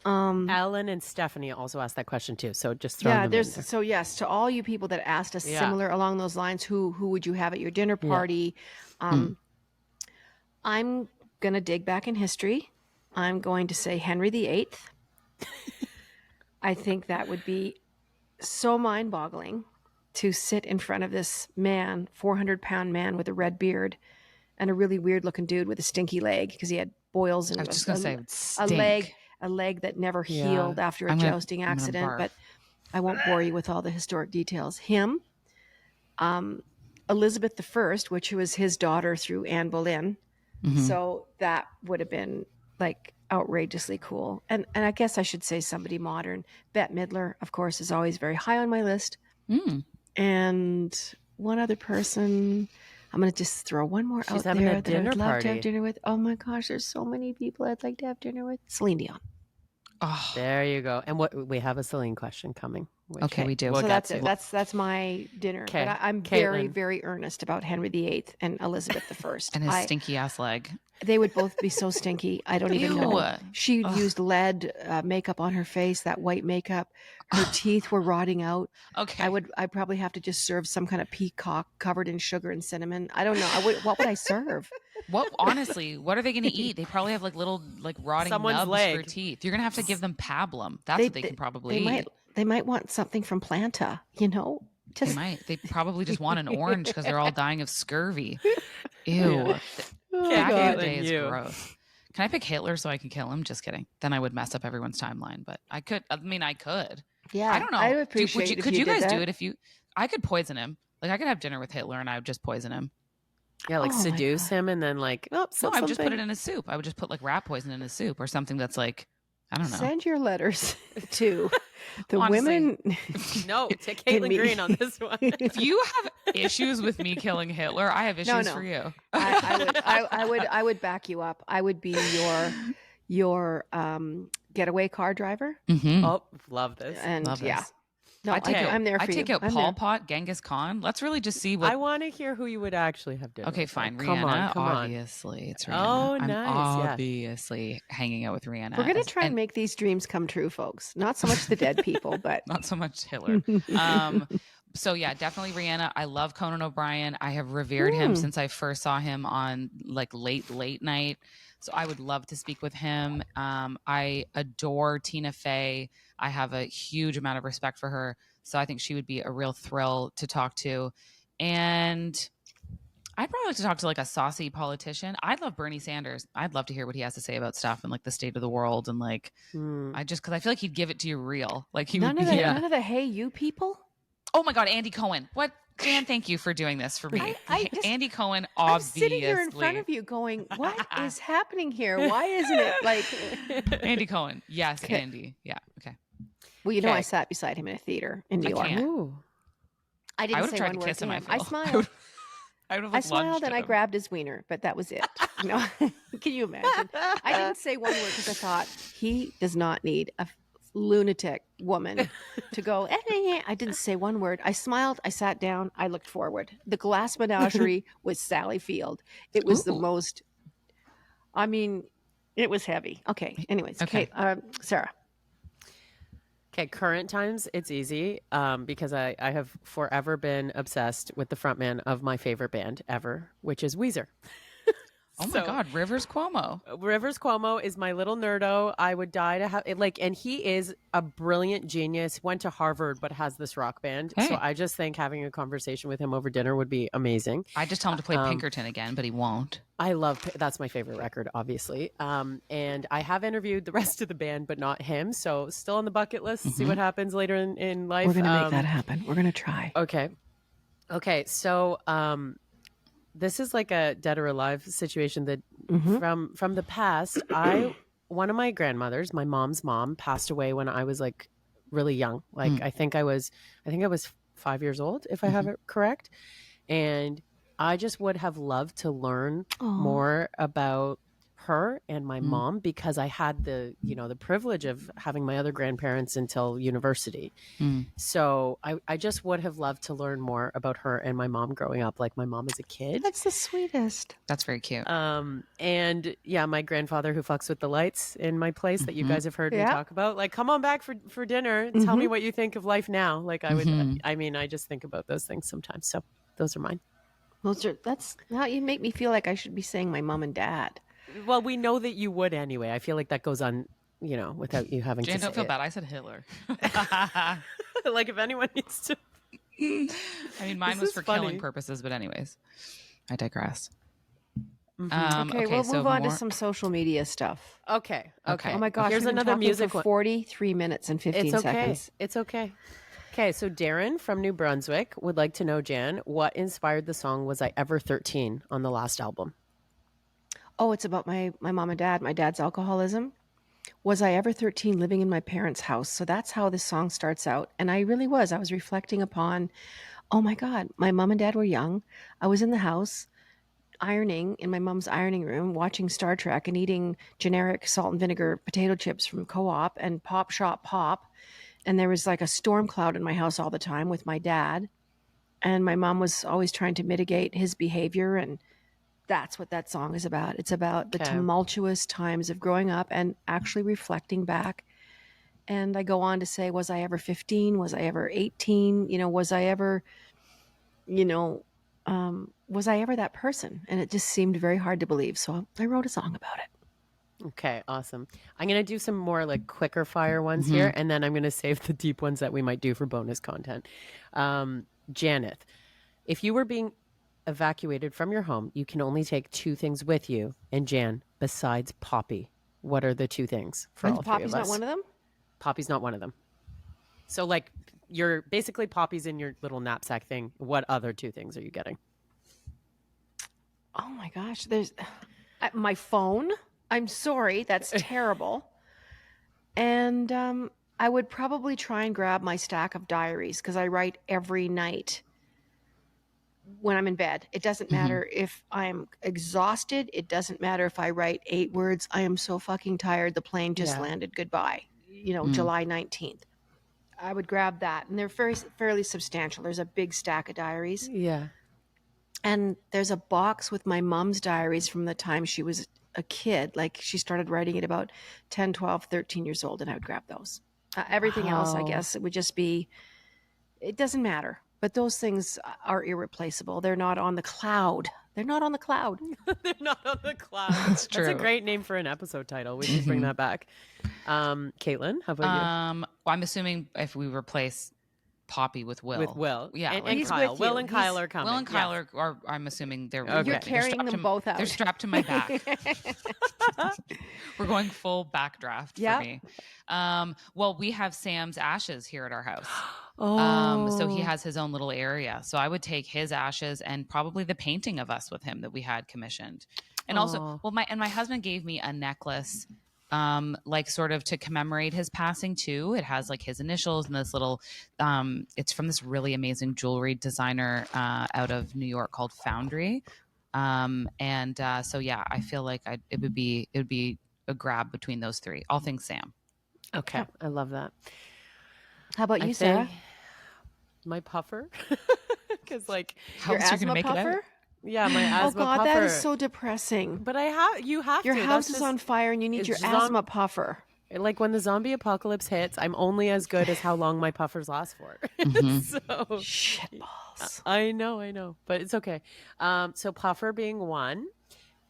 Ellen and Stephanie also asked that question too. So just throw them in there. So yes, to all you people that asked us similar along those lines, who would you have at your dinner party? I'm gonna dig back in history. I'm going to say Henry VIII. I think that would be so mind-boggling to sit in front of this man, 400-pound man with a red beard and a really weird-looking dude with a stinky leg because he had boils and I was just going to say a leg that never healed after a jousting accident. But I won't bore you with all the historic details. Him, Elizabeth I, which was his daughter through Anne Boleyn. So that would have been like outrageously cool. And I guess I should say somebody modern. Bette Midler, of course, is always very high on my list. And one other person, I'm going to just throw one more out there that I'd love to have dinner with. Oh my gosh, there's so many people I'd like to have dinner with. Celine Dion. Oh, there you go. And we have a Celine question coming. Okay, we do. So that's it. That's my dinner. Okay. But I'm very, very earnest about Henry VIII and Elizabeth I. And his stinky ass leg. They would both be so stinky. I don't even know. She used lead makeup on her face, that white makeup. Her teeth were rotting out. Okay. I'd probably have to just serve some kind of peacock covered in sugar and cinnamon. I don't know. What would I serve? Honestly, what are they going to eat? They probably have like little rotting nubs for teeth. You're going to have to give them pablum. That's what they can probably eat. They might want something from Planta, They might. They probably just want an orange because they're all dying of scurvy. Ew. Back in the day is gross. Can I pick Hitler so I can kill him? Just kidding. Then I would mess up everyone's timeline, but I could. Yeah. I don't know. I would appreciate it. Could you guys do it if you? I could poison him. Like I could have dinner with Hitler and I would just poison him. Yeah, like seduce him and then like, I would just put it in his soup. I would just put like rat poison in his soup or something that's like, I don't know. Send your letters to the women. No, to Caitlin Green on this one. If you have issues with me killing Hitler, I have issues for you. I would back you up. I would be your getaway car driver. Oh, love this. And love this. No, I'm there for I take you. out I'm Pol there. Pot, Genghis Khan. Let's really just see what. I want to hear who you would actually have dinner Okay, with. fine. Come Rihanna, on, come on. obviously. It's Rihanna. Oh, I'm nice. Yeah. obviously hanging out with Rihanna. We're going to try and make these dreams come true, folks. Not so much the dead people, but not so much Hitler. So yeah, definitely Rihanna. I love Conan O'Brien. I have revered him since I first saw him on like late night. So I would love to speak with him. I adore Tina Fey. I have a huge amount of respect for her. So I think she would be a real thrill to talk to. And I'd probably like to talk to like a saucy politician. I'd love Bernie Sanders. I'd love to hear what he has to say about stuff and like the state of the world and like because I feel like he'd give it to you real. Like he none would of the hey you people. Oh my God, Andy Cohen. What? Jan, thank you for doing this for me. Andy Cohen, I'm obviously. sitting here in front of you going, what is happening here? Why isn't it like Andy Cohen? Yes, okay. Andy. Yeah. Okay. Well, you know, I sat beside him in a theater in New York. I didn't say one word to him. I smiled. I smiled and I grabbed his wiener, but that was it. No, can you imagine? I didn't say one word because I thought he does not need a lunatic woman to go. I didn't say one word. I smiled. I sat down. I looked forward. The glass menagerie was Sally Field. It was the most. I mean, it was heavy. Okay. Anyways, okay. Sarah. Okay, current times, it's easy because I have forever been obsessed with the frontman of my favorite band ever, which is Weezer. Oh my God, Rivers Cuomo. Rivers Cuomo is my little nerdo. I would die to have it. Like, and he is a brilliant genius. Went to Harvard, but has this rock band. Hey. So I just think having a conversation with him over dinner would be amazing. I just tell him to play Pinkerton again, but he won't. I love that's my favorite record, obviously. And I have interviewed the rest of the band, but not him. So still on the bucket list. See what happens later in life. We're gonna make that happen. We're gonna try. Okay. So this is like a dead or alive situation that from the past. One of my grandmothers, my mom's mom, passed away when I was like really young. Like I think I was 5 years old, if I have it correct. And I just would have loved to learn more about her and my mom because I had the privilege of having my other grandparents until university. So I just would have loved to learn more about her and my mom growing up, like my mom as a kid. That's the sweetest. That's very cute. And yeah, my grandfather who fucks with the lights in my place that you guys have heard me talk about, like, come on back for dinner and tell me what you think of life now. Like I would, I just think about those things sometimes. So those are mine. That's now you make me feel like I should be saying my mom and dad. Well, we know that you would anyway. I feel like that goes on, without you having Jan, to say don't feel it. bad. I said Hitler. Like if anyone needs to. I mean, mine was for killing purposes, but anyways, I digress. Okay, we'll move on to some social media stuff. Okay. Oh my gosh, here's another music for 43 minutes and 15 seconds. It's okay. Okay, so Darren from New Brunswick would like to know, Jan, what inspired the song Was I Ever 13 on the last album? Oh, it's about my mom and dad, my dad's alcoholism. Was I ever 13 living in my parents' house? So that's how this song starts out. And I really was. I was reflecting upon, oh my God, my mom and dad were young. I was in the house ironing in my mom's ironing room, watching Star Trek and eating generic salt and vinegar potato chips from Co-op and Pop Shop Pop. And there was like a storm cloud in my house all the time with my dad. And my mom was always trying to mitigate his behavior. And that's what that song is about. It's about the tumultuous times of growing up and actually reflecting back. And I go on to say, was I ever 15? Was I ever 18? Was I ever, was I ever that person? And it just seemed very hard to believe. So I wrote a song about it. Okay, awesome. I'm going to do some more like quicker fire ones here, and then I'm going to save the deep ones that we might do for bonus content. Janeth, if you were being evacuated from your home, you can only take two things with you. And Jan, besides Poppy, what are the two things for all three of us? Poppy's not one of them? Poppy's not one of them. So like you're basically Poppy's in your little knapsack thing. What other two things are you getting? Oh my gosh, there's my phone. I'm sorry, that's terrible. And I would probably try and grab my stack of diaries because I write every night when I'm in bed. It doesn't matter if I'm exhausted. It doesn't matter if I write 8 words. I am so fucking tired. The plane just landed. Goodbye. July 19th. I would grab that. And they're fairly substantial. There's a big stack of diaries. Yeah. And there's a box with my mom's diaries from the time she was a kid. Like she started writing at about 10, 12, 13 years old, and I would grab those. Everything else, I Wow. guess, it would just be, it doesn't matter. But those things are irreplaceable. They're not on the cloud. They're not on the cloud. They're not on the cloud. That's That's a true. great name for an episode title. We should bring that back. Caitlin, how about Well, I'm assuming if we replace Poppy with Will. you? With Will. Yeah. And, like He's Kyle. with Will you. and Kyle He's- are coming. Will and Yeah. Kyle are I'm assuming they're Okay. You're They're carrying them both out. They're strapped to my back. We're going full backdraft Yeah. for me. Well, we have Sam's ashes here at our house. Oh. So he has his own little area. So I would take his ashes and probably the painting of us with him that we had commissioned. And also, Aw. well, my husband gave me a necklace, like sort of to commemorate his passing too. It has like his initials and this little, it's from this really amazing jewelry designer out of New York called Foundry. So yeah, I feel like it would be a grab between those three. All things Sam. Okay. I love that. How about I you, Sarah? think my puffer. Because like, How Your else are you asthma gonna make it out? puffer? yeah, my Oh asthma God, puffer. that is so depressing. But you have Your to. house That's is on fire and you need your it's asthma puffer. like when the zombie apocalypse hits, I'm only as good as how long my puffers last for. So Shit balls. I know, but it's okay. So puffer being one,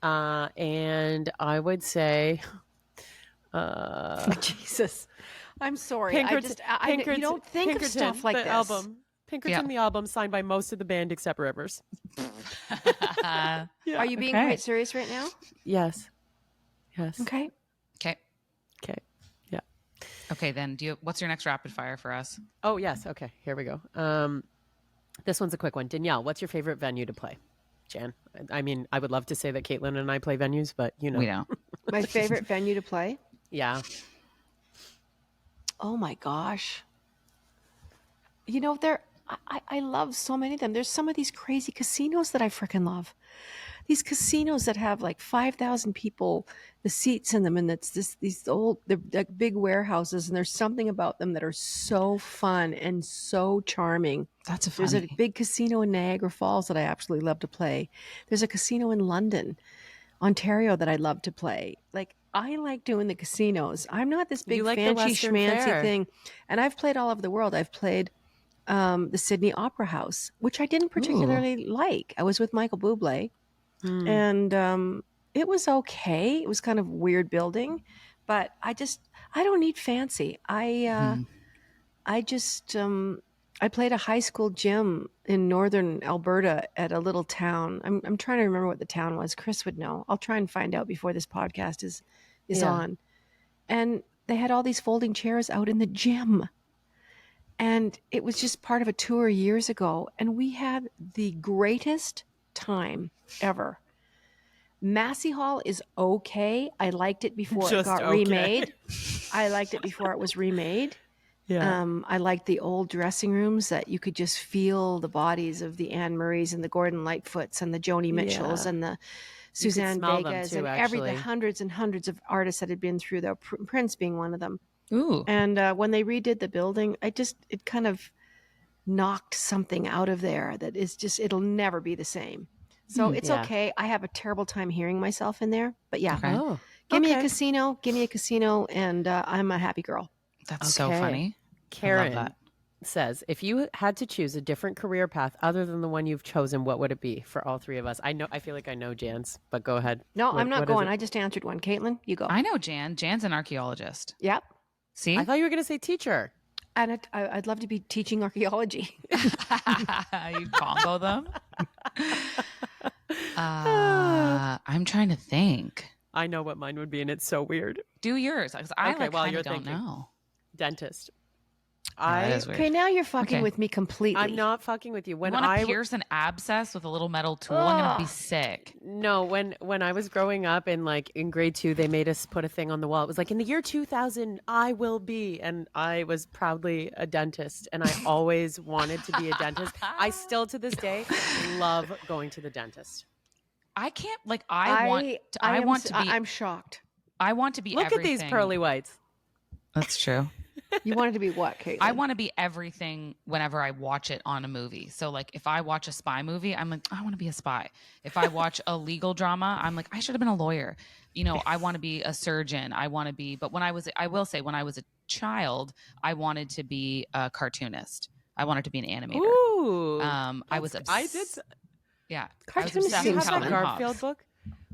and I would say, Jesus. I'm sorry. I you don't think of Pinkerton, stuff like the this. album. Pinkerton, Yeah. the album, signed by most of the band except Rivers. Are you being Okay. quite serious right now? Yes. Okay. Okay. Okay. Yeah. Okay, then what's your next rapid fire for us? Oh yes. Okay. Here we go. This one's a quick one. Danielle, what's your favorite venue to play? Jan. I mean, I would love to say that Caitlin and I play venues, but you know. We know. My favorite venue to play? Yeah. Oh my gosh. You know, I love so many of them. There's some of these crazy casinos that I freaking love. These casinos that have like 5,000 people, the seats in them, and they're like big warehouses, and there's something about them that are so fun and so charming. That's There's a big casino in Niagara Falls that I absolutely love to play. There's a casino in London, Ontario that I love to play. Like, I like doing the casinos. I'm not this big You like the fancy Western schmancy fare. thing. And I've played all over the world. I've played the Sydney Opera House, which I didn't particularly like. I was with Michael Bublé, and it was okay. It was kind of weird building, but I don't need fancy. I played a high school gym in northern Alberta at a little town. I'm trying to remember what the town was. Chris would know. I'll try and find out before this podcast is Yeah. on. And they had all these folding chairs out in the gym. And it was just part of a tour years ago. And we had the greatest time ever. Massey Hall is okay. I liked it before it Just got okay. remade. I liked it before it was remade. Yeah. I liked the old dressing rooms that you could just feel the bodies of the Anne Murrays and the Gordon Lightfoots and the Joni Mitchells Yeah. and the Suzanne smell them Vegas too, and the actually. hundreds and hundreds of artists that had been through there, Prince being one of them. Ooh. And when they redid the building, it kind of knocked something out of there that is just, it'll never be the same. So it's Yeah. okay. I have a terrible time hearing myself in there, but yeah, Okay. Oh. give me a okay. casino, and I'm a happy girl. That's so Okay. funny. Karen that. says, if you had to choose a different career path other than the one you've chosen, what would it be for all three of us? I feel like I know Jan's, but go ahead. No, What- I'm not what is going. it? I just answered one. Caitlin, you go. I know Jan. Jan's an archaeologist. Yep. See? I thought you were going to say teacher. And I'd love to be teaching archaeology. You combo them. I'm trying to think. I know what mine would be, and it's so weird. Do yours, because I Okay, while kind you're of don't thinking. know. Dentist. That is weird. Okay, now you're fucking Okay. with me completely. I'm not fucking with you. When When I I pierce an abscess with a little metal tool, I'm gonna be Ugh. sick. No, when I was growing up in grade 2, they made us put a thing on the wall. It was like, in the year 2000, I will be, and I was proudly a dentist, and I always wanted to be a dentist. I still to this day love going to the dentist. I can't I want to be I'm shocked. I want to be Look everything. at these pearly whites. That's true. You wanted to be what, Caitlin? I want to be everything whenever I watch it on a movie. So like if I watch a spy movie, I'm like, I want to be a spy. If I watch a legal drama, I'm like, I should have been a lawyer. I want to be a surgeon. I want to be, but I will say when I was a child, I wanted to be a cartoonist. I wanted to be an animator. Ooh. I was obsessed. Yeah. I was Cartoons obsessed Do you with have Calvin that and Garfield Hobbes. book?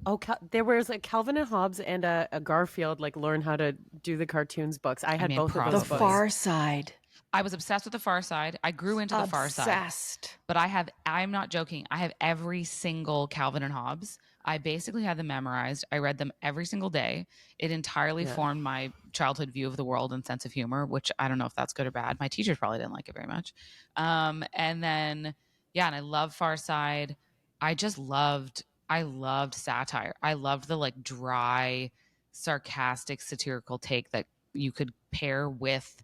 Oh, there was a Calvin and Hobbes and a Garfield, like learn how to do the cartoons books. I had mean, both of The those books. Far Side. I was obsessed with The Far Side. I grew into The Far Side. Obsessed. But I'm not joking. I have every single Calvin and Hobbes. I basically had them memorized. I read them every single day. It entirely formed my childhood view of the world and sense of humor, which I don't know if that's good or bad. My teachers probably didn't like it very much. And then, and I love Far Side. I loved satire. I loved the like dry, sarcastic, satirical take that you could pair with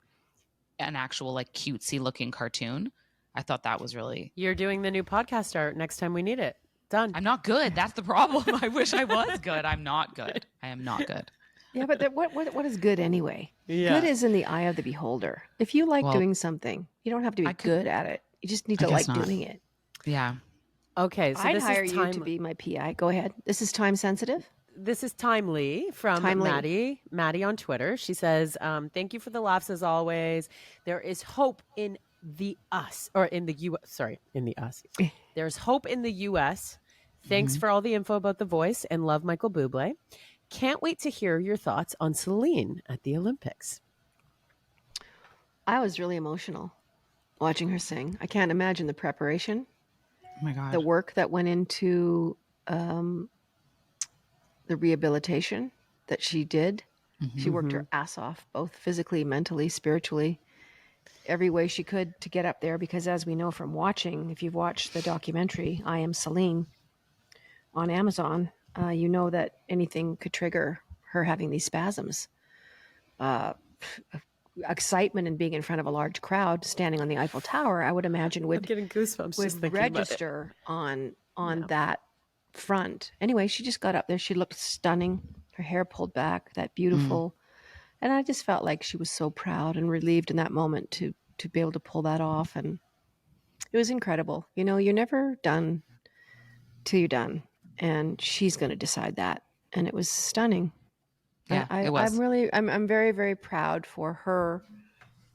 an actual like cutesy looking cartoon. I thought that was really. You're doing the new podcast art next time we need it. Done. I'm not good. That's the problem. I wish I was good. I'm not good. I am not good. Yeah, but what is good anyway? Yeah. Good is in the eye of the beholder. If you like doing something, you don't have to be good at it. You just need to like doing it. Yeah. Okay, so I'd hire you to be my PI. Go ahead. This is time sensitive. This is Timely from Timely. Maddie on Twitter. She says, thank you for the laughs as always. There is hope in the us, or in the U.S. Sorry, in the us. There's hope in the U.S. Thanks for all the info about The Voice and love Michael Bublé. Can't wait to hear your thoughts on Celine at the Olympics. I was really emotional watching her sing. I can't imagine the preparation. Oh my God. The work that went into the rehabilitation that she did. She worked her ass off, both physically, mentally, spiritually, every way she could to get up there. Because as we know from watching, if you've watched the documentary, I Am Celine on Amazon, you know that anything could trigger her having these spasms. Excitement and being in front of a large crowd, standing on the Eiffel Tower, I would imagine I'm getting goosebumps just thinking register on that front. Anyway, she just got up there. She looked stunning. Her hair pulled back, that beautiful. And I just felt like she was so proud and relieved in that moment to be able to pull that off. And it was incredible. You're never done till you're done. And she's going to decide that. And it was stunning. Yeah, it was. I'm very, very proud for her.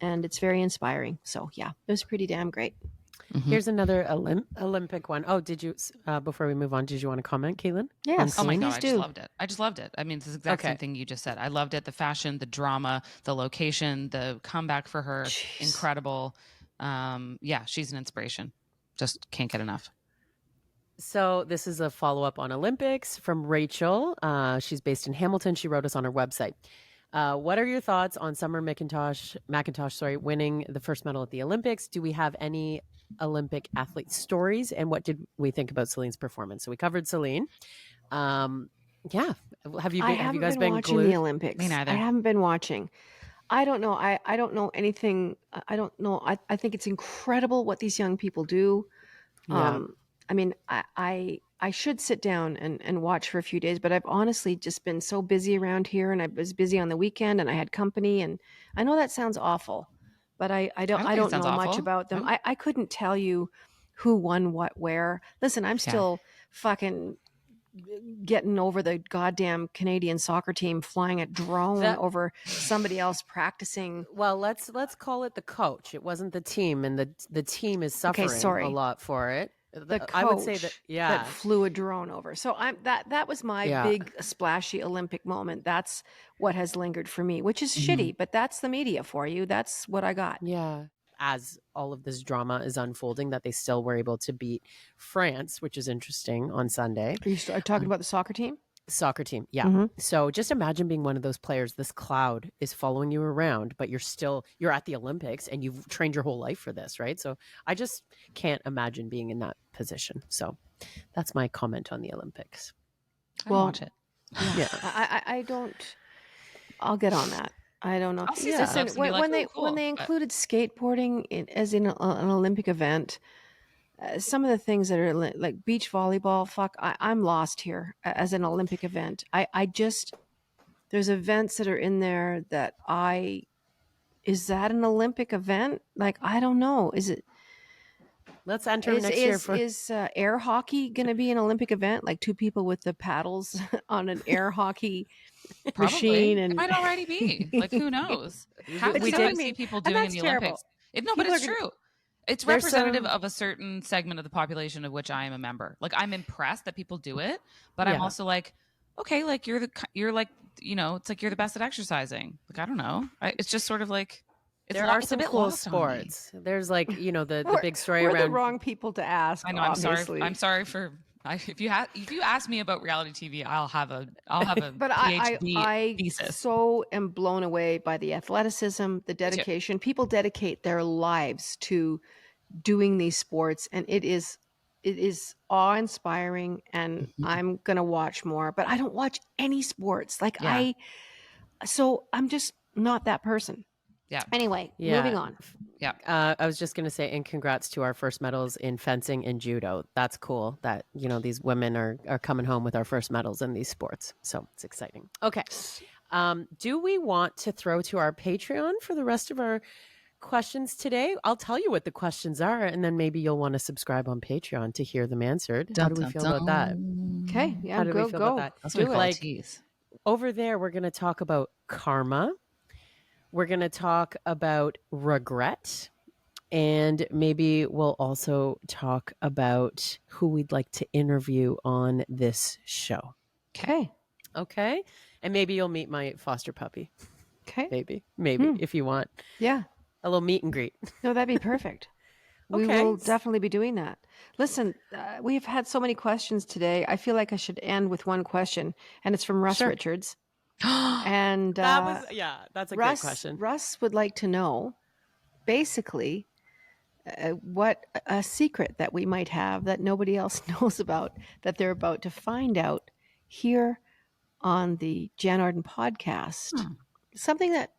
And it's very inspiring. So yeah, it was pretty damn great. Here's another Olympic one. Oh, did you, before we move on, did you want to comment, Caitlin? Yes. Oh my God, please I do. just loved it. I just loved it. I mean, it's the exact same thing you just said. I loved it. The fashion, the drama, the location, the comeback for her. Jeez. Incredible. Yeah, she's an inspiration. Just can't get enough. So this is a follow-up on Olympics from Rachel. She's based in Hamilton. She wrote us on her website. What are your thoughts on Summer McIntosh, winning the first medal at the Olympics? Do we have any Olympic athlete stories? And what did we think about Celine's performance? So we covered Celine. Yeah. Have you guys been watching glued? the Olympics? Me neither. I haven't been watching. I don't know. I don't know anything. I don't know. I think it's incredible what these young people do. Yeah. I mean, I should sit down and watch for a few days, but I've honestly just been so busy around here, and I was busy on the weekend, and I had company, and I know that sounds awful, but I don't know much about them. I couldn't tell you who won what where. Listen, I'm still fucking getting over the goddamn Canadian soccer team flying a drone over somebody else practicing. Well, let's call it the coach. It wasn't the team, and the team is suffering a lot for it. The coach I would say that flew a drone over. So that was my big splashy Olympic moment. That's what has lingered for me, which is shitty, but that's the media for you. That's what I got. Yeah. As all of this drama is unfolding, that they still were able to beat France, which is interesting, on Sunday. Are you talking about the soccer team? Soccer team, yeah. So just imagine being one of those players. This cloud is following you around, but you're at the Olympics and you've trained your whole life for this, right? So I just can't imagine being in that position. So that's my comment on the Olympics. Well, watch it. Yeah, I don't. I'll get on that. I don't know. Listen, when they included skateboarding as in an Olympic event. Some of the things that are like beach volleyball, I'm lost here as an Olympic event. There's events that are in there that I is that an Olympic event? Like, I don't know. Let's enter next year for. Is air hockey going to be an Olympic event? Like two people with the paddles on an air hockey machine, It and might already be. Like, who knows? Half the We stuff did- I see people and doing in that's the terrible. Olympics. No, but People it's are gonna- true. It's There's representative some- of a certain segment of the population of which I am a member. Like, I'm impressed that people do it, but I'm Yeah. also like, okay, like you're like, it's like you're the best at exercising. Like, I don't know. It's just sort of like there are it's a some bit cool lost on me. sports. There's like, the big story we're around. the wrong people to ask. I know. Obviously. I'm sorry for. If you ask me about reality TV, I'll have a But PhD thesis. I so am blown away by the athleticism, the dedication. People dedicate their lives to doing these sports, and it is awe-inspiring, and I'm gonna watch more. But I don't watch any sports. Like Yeah. so I'm just not that person. Yeah. Anyway, Yeah. moving on. Yeah. I was just going to say, and congrats to our first medals in fencing and judo. That's cool that, these women are coming home with our first medals in these sports. So it's exciting. Okay. Do we want to throw to our Patreon for the rest of our questions today? I'll tell you what the questions are, and then maybe you'll want to subscribe on Patreon to hear them answered. How do we feel about that? Okay, yeah, How do we go feel go. about that? That's Do what we call it. a tease. Over there, we're going to talk about karma. We're going to talk about regret. And maybe we'll also talk about who we'd like to interview on this show. Okay. Okay? And maybe you'll meet my foster puppy. Okay. Maybe, if you want. Yeah. A little meet and greet. No, that'd be perfect. We Okay. will definitely be doing that. Listen, we've had so many questions today. I feel like I should end with one question, and it's from Russ Sure. Richards. And that's a great Russ, question. Russ would like to know, basically, what a secret that we might have that nobody else knows about, that they're about to find out here on the Jann Arden podcast. Something that,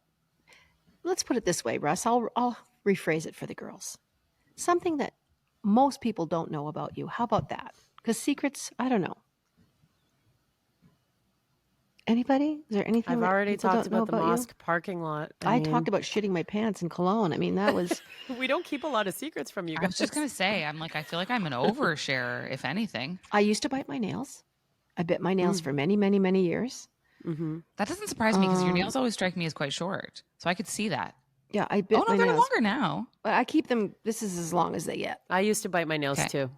let's put it this way, Russ, I'll rephrase it for the girls. Something that most people don't know about you. How about that? Because secrets, I don't know. Anybody? Is there anything I've that already people talked don't know about the you? mosque parking lot. I talked about shitting my pants in Cologne. I mean, that was... We don't keep a lot of secrets from you I guys. was just gonna say, I feel like I'm an oversharer, if anything. I used to bite my nails. I bit my nails for many, many, many years. Mm-hmm. That doesn't surprise me because your nails always strike me as quite short, so I could see that. Yeah, I bit my they're nails. longer now. But I keep them... This is as long as they get. I used to bite my nails Okay. too.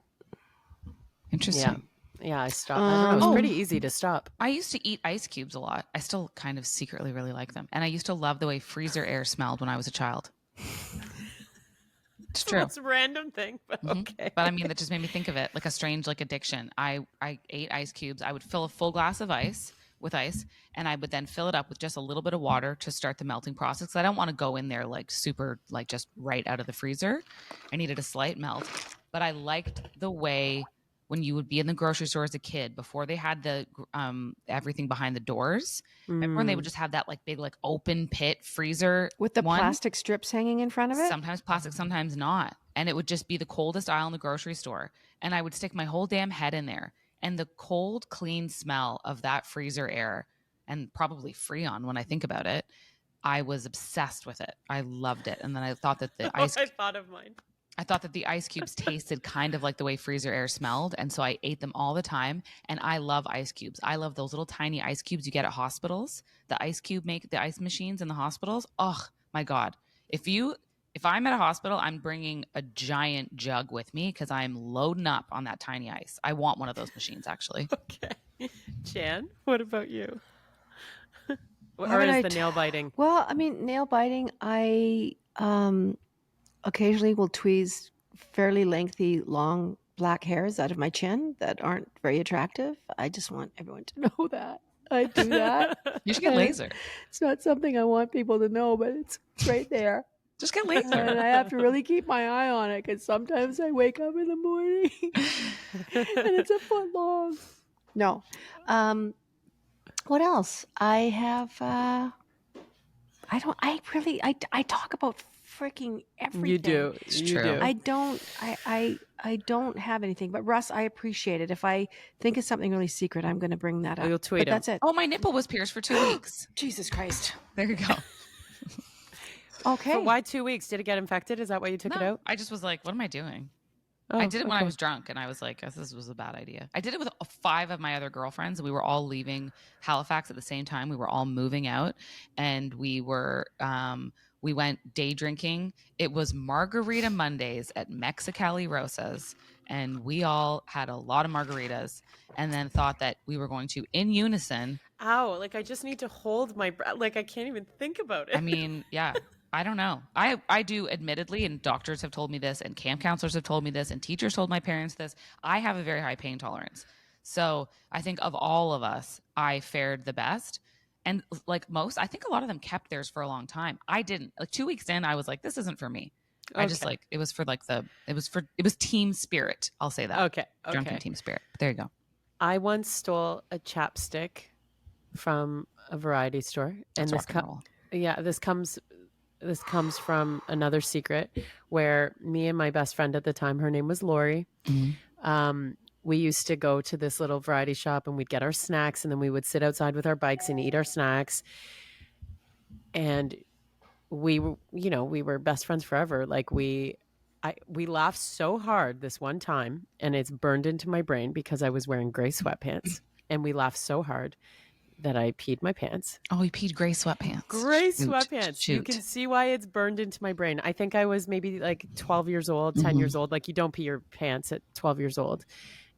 Interesting. Yeah, I stopped. I don't know. It's pretty easy to stop. I used to eat ice cubes a lot. I still kind of secretly really like them, and I used to love the way freezer air smelled when I was a child. It's true. It's a random thing, but okay. But I mean, that just made me think of it like a strange addiction. I ate ice cubes. I would fill a full glass of ice with ice, and I would then fill it up with just a little bit of water to start the melting process. 'Cause I don't want to go in there like super, like just right out of the freezer. I needed a slight melt, but I liked the way when you would be in the grocery store as a kid before they had the everything behind the doors. Remember when they would just have that like big like open pit freezer With the one? plastic strips hanging in front of it? Sometimes plastic, sometimes not. And it would just be the coldest aisle in the grocery store. And I would stick my whole damn head in there. And the cold, clean smell of that freezer air, and probably Freon when I think about it, I was obsessed with it. I loved it. And then I thought that the ice I thought of mine. I thought that the ice cubes tasted kind of like the way freezer air smelled. And so I ate them all the time. And I love ice cubes. I love those little tiny ice cubes you get at hospitals. The ice machines in the hospitals. Oh my God. If I'm at a hospital, I'm bringing a giant jug with me because I'm loading up on that tiny ice. I want one of those machines, actually. Okay. Jann, what about you? Or Haven't is I the nail biting? Well, I mean, nail biting, I occasionally will tweeze fairly lengthy, long black hairs out of my chin that aren't very attractive. I just want everyone to know that. I do that. You should get laser. It's not something I want people to know, but it's right there. Just get laser. And I have to really keep my eye on it because sometimes I wake up in the morning and it's a foot long. No. What else? I have, I talk about freaking everything. You do. It's You true. do. I don't have anything, but Russ, I appreciate it. If I think of something really secret, I'm going to bring that up. You'll tweet but him. that's it. Oh, my nipple was pierced for 2 weeks. Jesus Christ. There you go. Okay. For why 2 weeks? Did it get infected? Is that why you took it No, out? I just was like, what am I doing? Oh, I did it when I okay. was drunk, and I was like, this was a bad idea. I did it with 5 of my other girlfriends. We were all leaving Halifax at the same time. We were all moving out, and we went day drinking. It was Margarita Mondays at Mexicali Rosas, and we all had a lot of margaritas, and then thought that we were going to, in unison. Ow! Like I just need to hold my breath. Like I can't even think about it. I mean, yeah. I don't know. I do, admittedly, and doctors have told me this, and camp counselors have told me this, and teachers told my parents this. I have a very high pain tolerance. So I think of all of us, I fared the best. And like most, I think a lot of them kept theirs for a long time. I didn't. Like 2 weeks in, I was like, this isn't for me. I just Okay. it was for it was team spirit. I'll say that. Okay. Drunken Okay. team spirit. There you go. I once stole a chapstick from a variety store, That's and rock and roll. this comes from another secret where me and my best friend at the time, her name was Lori. We used to go to this little variety shop, and we'd get our snacks, and then we would sit outside with our bikes and eat our snacks. And we were best friends forever. Like we laughed so hard this one time, and it's burned into my brain because I was wearing gray sweatpants, and we laughed so hard that I peed my pants. Oh, you peed gray sweatpants. Gray sweatpants. You can see why it's burned into my brain. I think I was maybe like 12 years old, 10 years old. Like you don't pee your pants at 12 years old.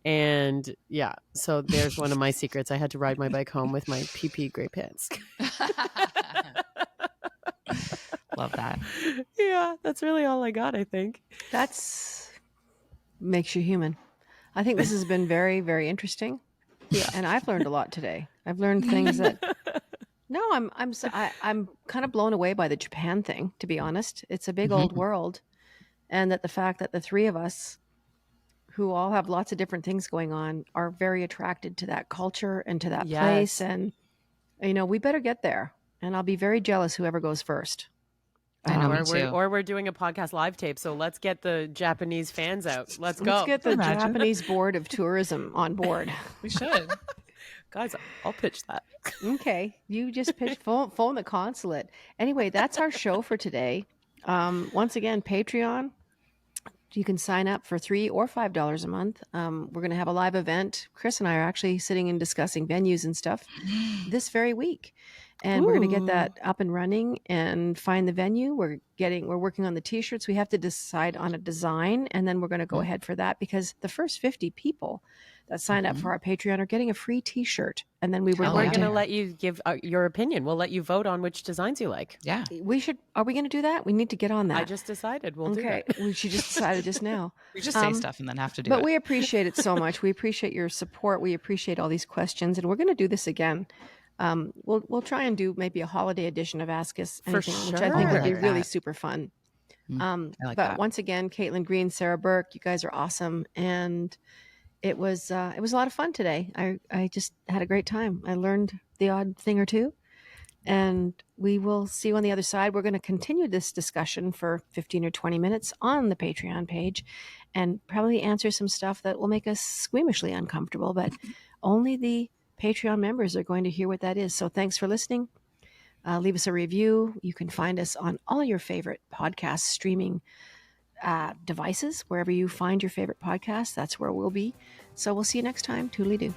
And yeah, so there's one of my secrets. I had to ride my bike home with my pee gray pants. Love that. Yeah, that's really all I got, I think. That's makes you human. I think this has been very, very interesting. Yeah, and I've learned a lot today. I've learned things that. No, I'm kind of blown away by the Japan thing. To be honest, it's a big old world, and that the fact that the three of us, who all have lots of different things going on, are very attracted to that culture and to that place, and we better get there. And I'll be very jealous whoever goes first. I know, me too. Or we're doing a podcast live tape, so let's get the Japanese fans out. Let's go. Let's get the Japanese Board of Tourism on board. We should. Guys, I'll pitch that. Okay. You just pitch, phone the consulate. Anyway, that's our show for today. Once again, Patreon. You can sign up for $3 or $5 a month. We're going to have a live event. Chris and I are actually sitting and discussing venues and stuff this very week. And we're going to get that up and running and find the venue. We're working on the t-shirts. We have to decide on a design, and then we're going to go ahead for that, because the first 50 people that sign up for our Patreon are getting a free t-shirt. And then we're going to let you give your opinion. We'll let you vote on which designs you like. Yeah. Are we going to do that? We need to get on that. I just decided we'll do it. We should just decided just now. We just say stuff and then have to do it. But we appreciate it so much. We appreciate your support. We appreciate all these questions, and we're going to do this again. We'll try and do maybe a holiday edition of Ask Us Anything, which I think would be really super fun. But once again, Caitlin Green, Sarah Burke, you guys are awesome, and it was a lot of fun today. I just had a great time. I learned the odd thing or two, and we will see you on the other side. We're going to continue this discussion for 15 or 20 minutes on the Patreon page, and probably answer some stuff that will make us squeamishly uncomfortable, but only the Patreon members are going to hear what that is. So thanks for listening. Leave us a review. You can find us on all your favorite podcast streaming devices. Wherever you find your favorite podcast, that's where we'll be. So we'll see you next time. Toodly-doo.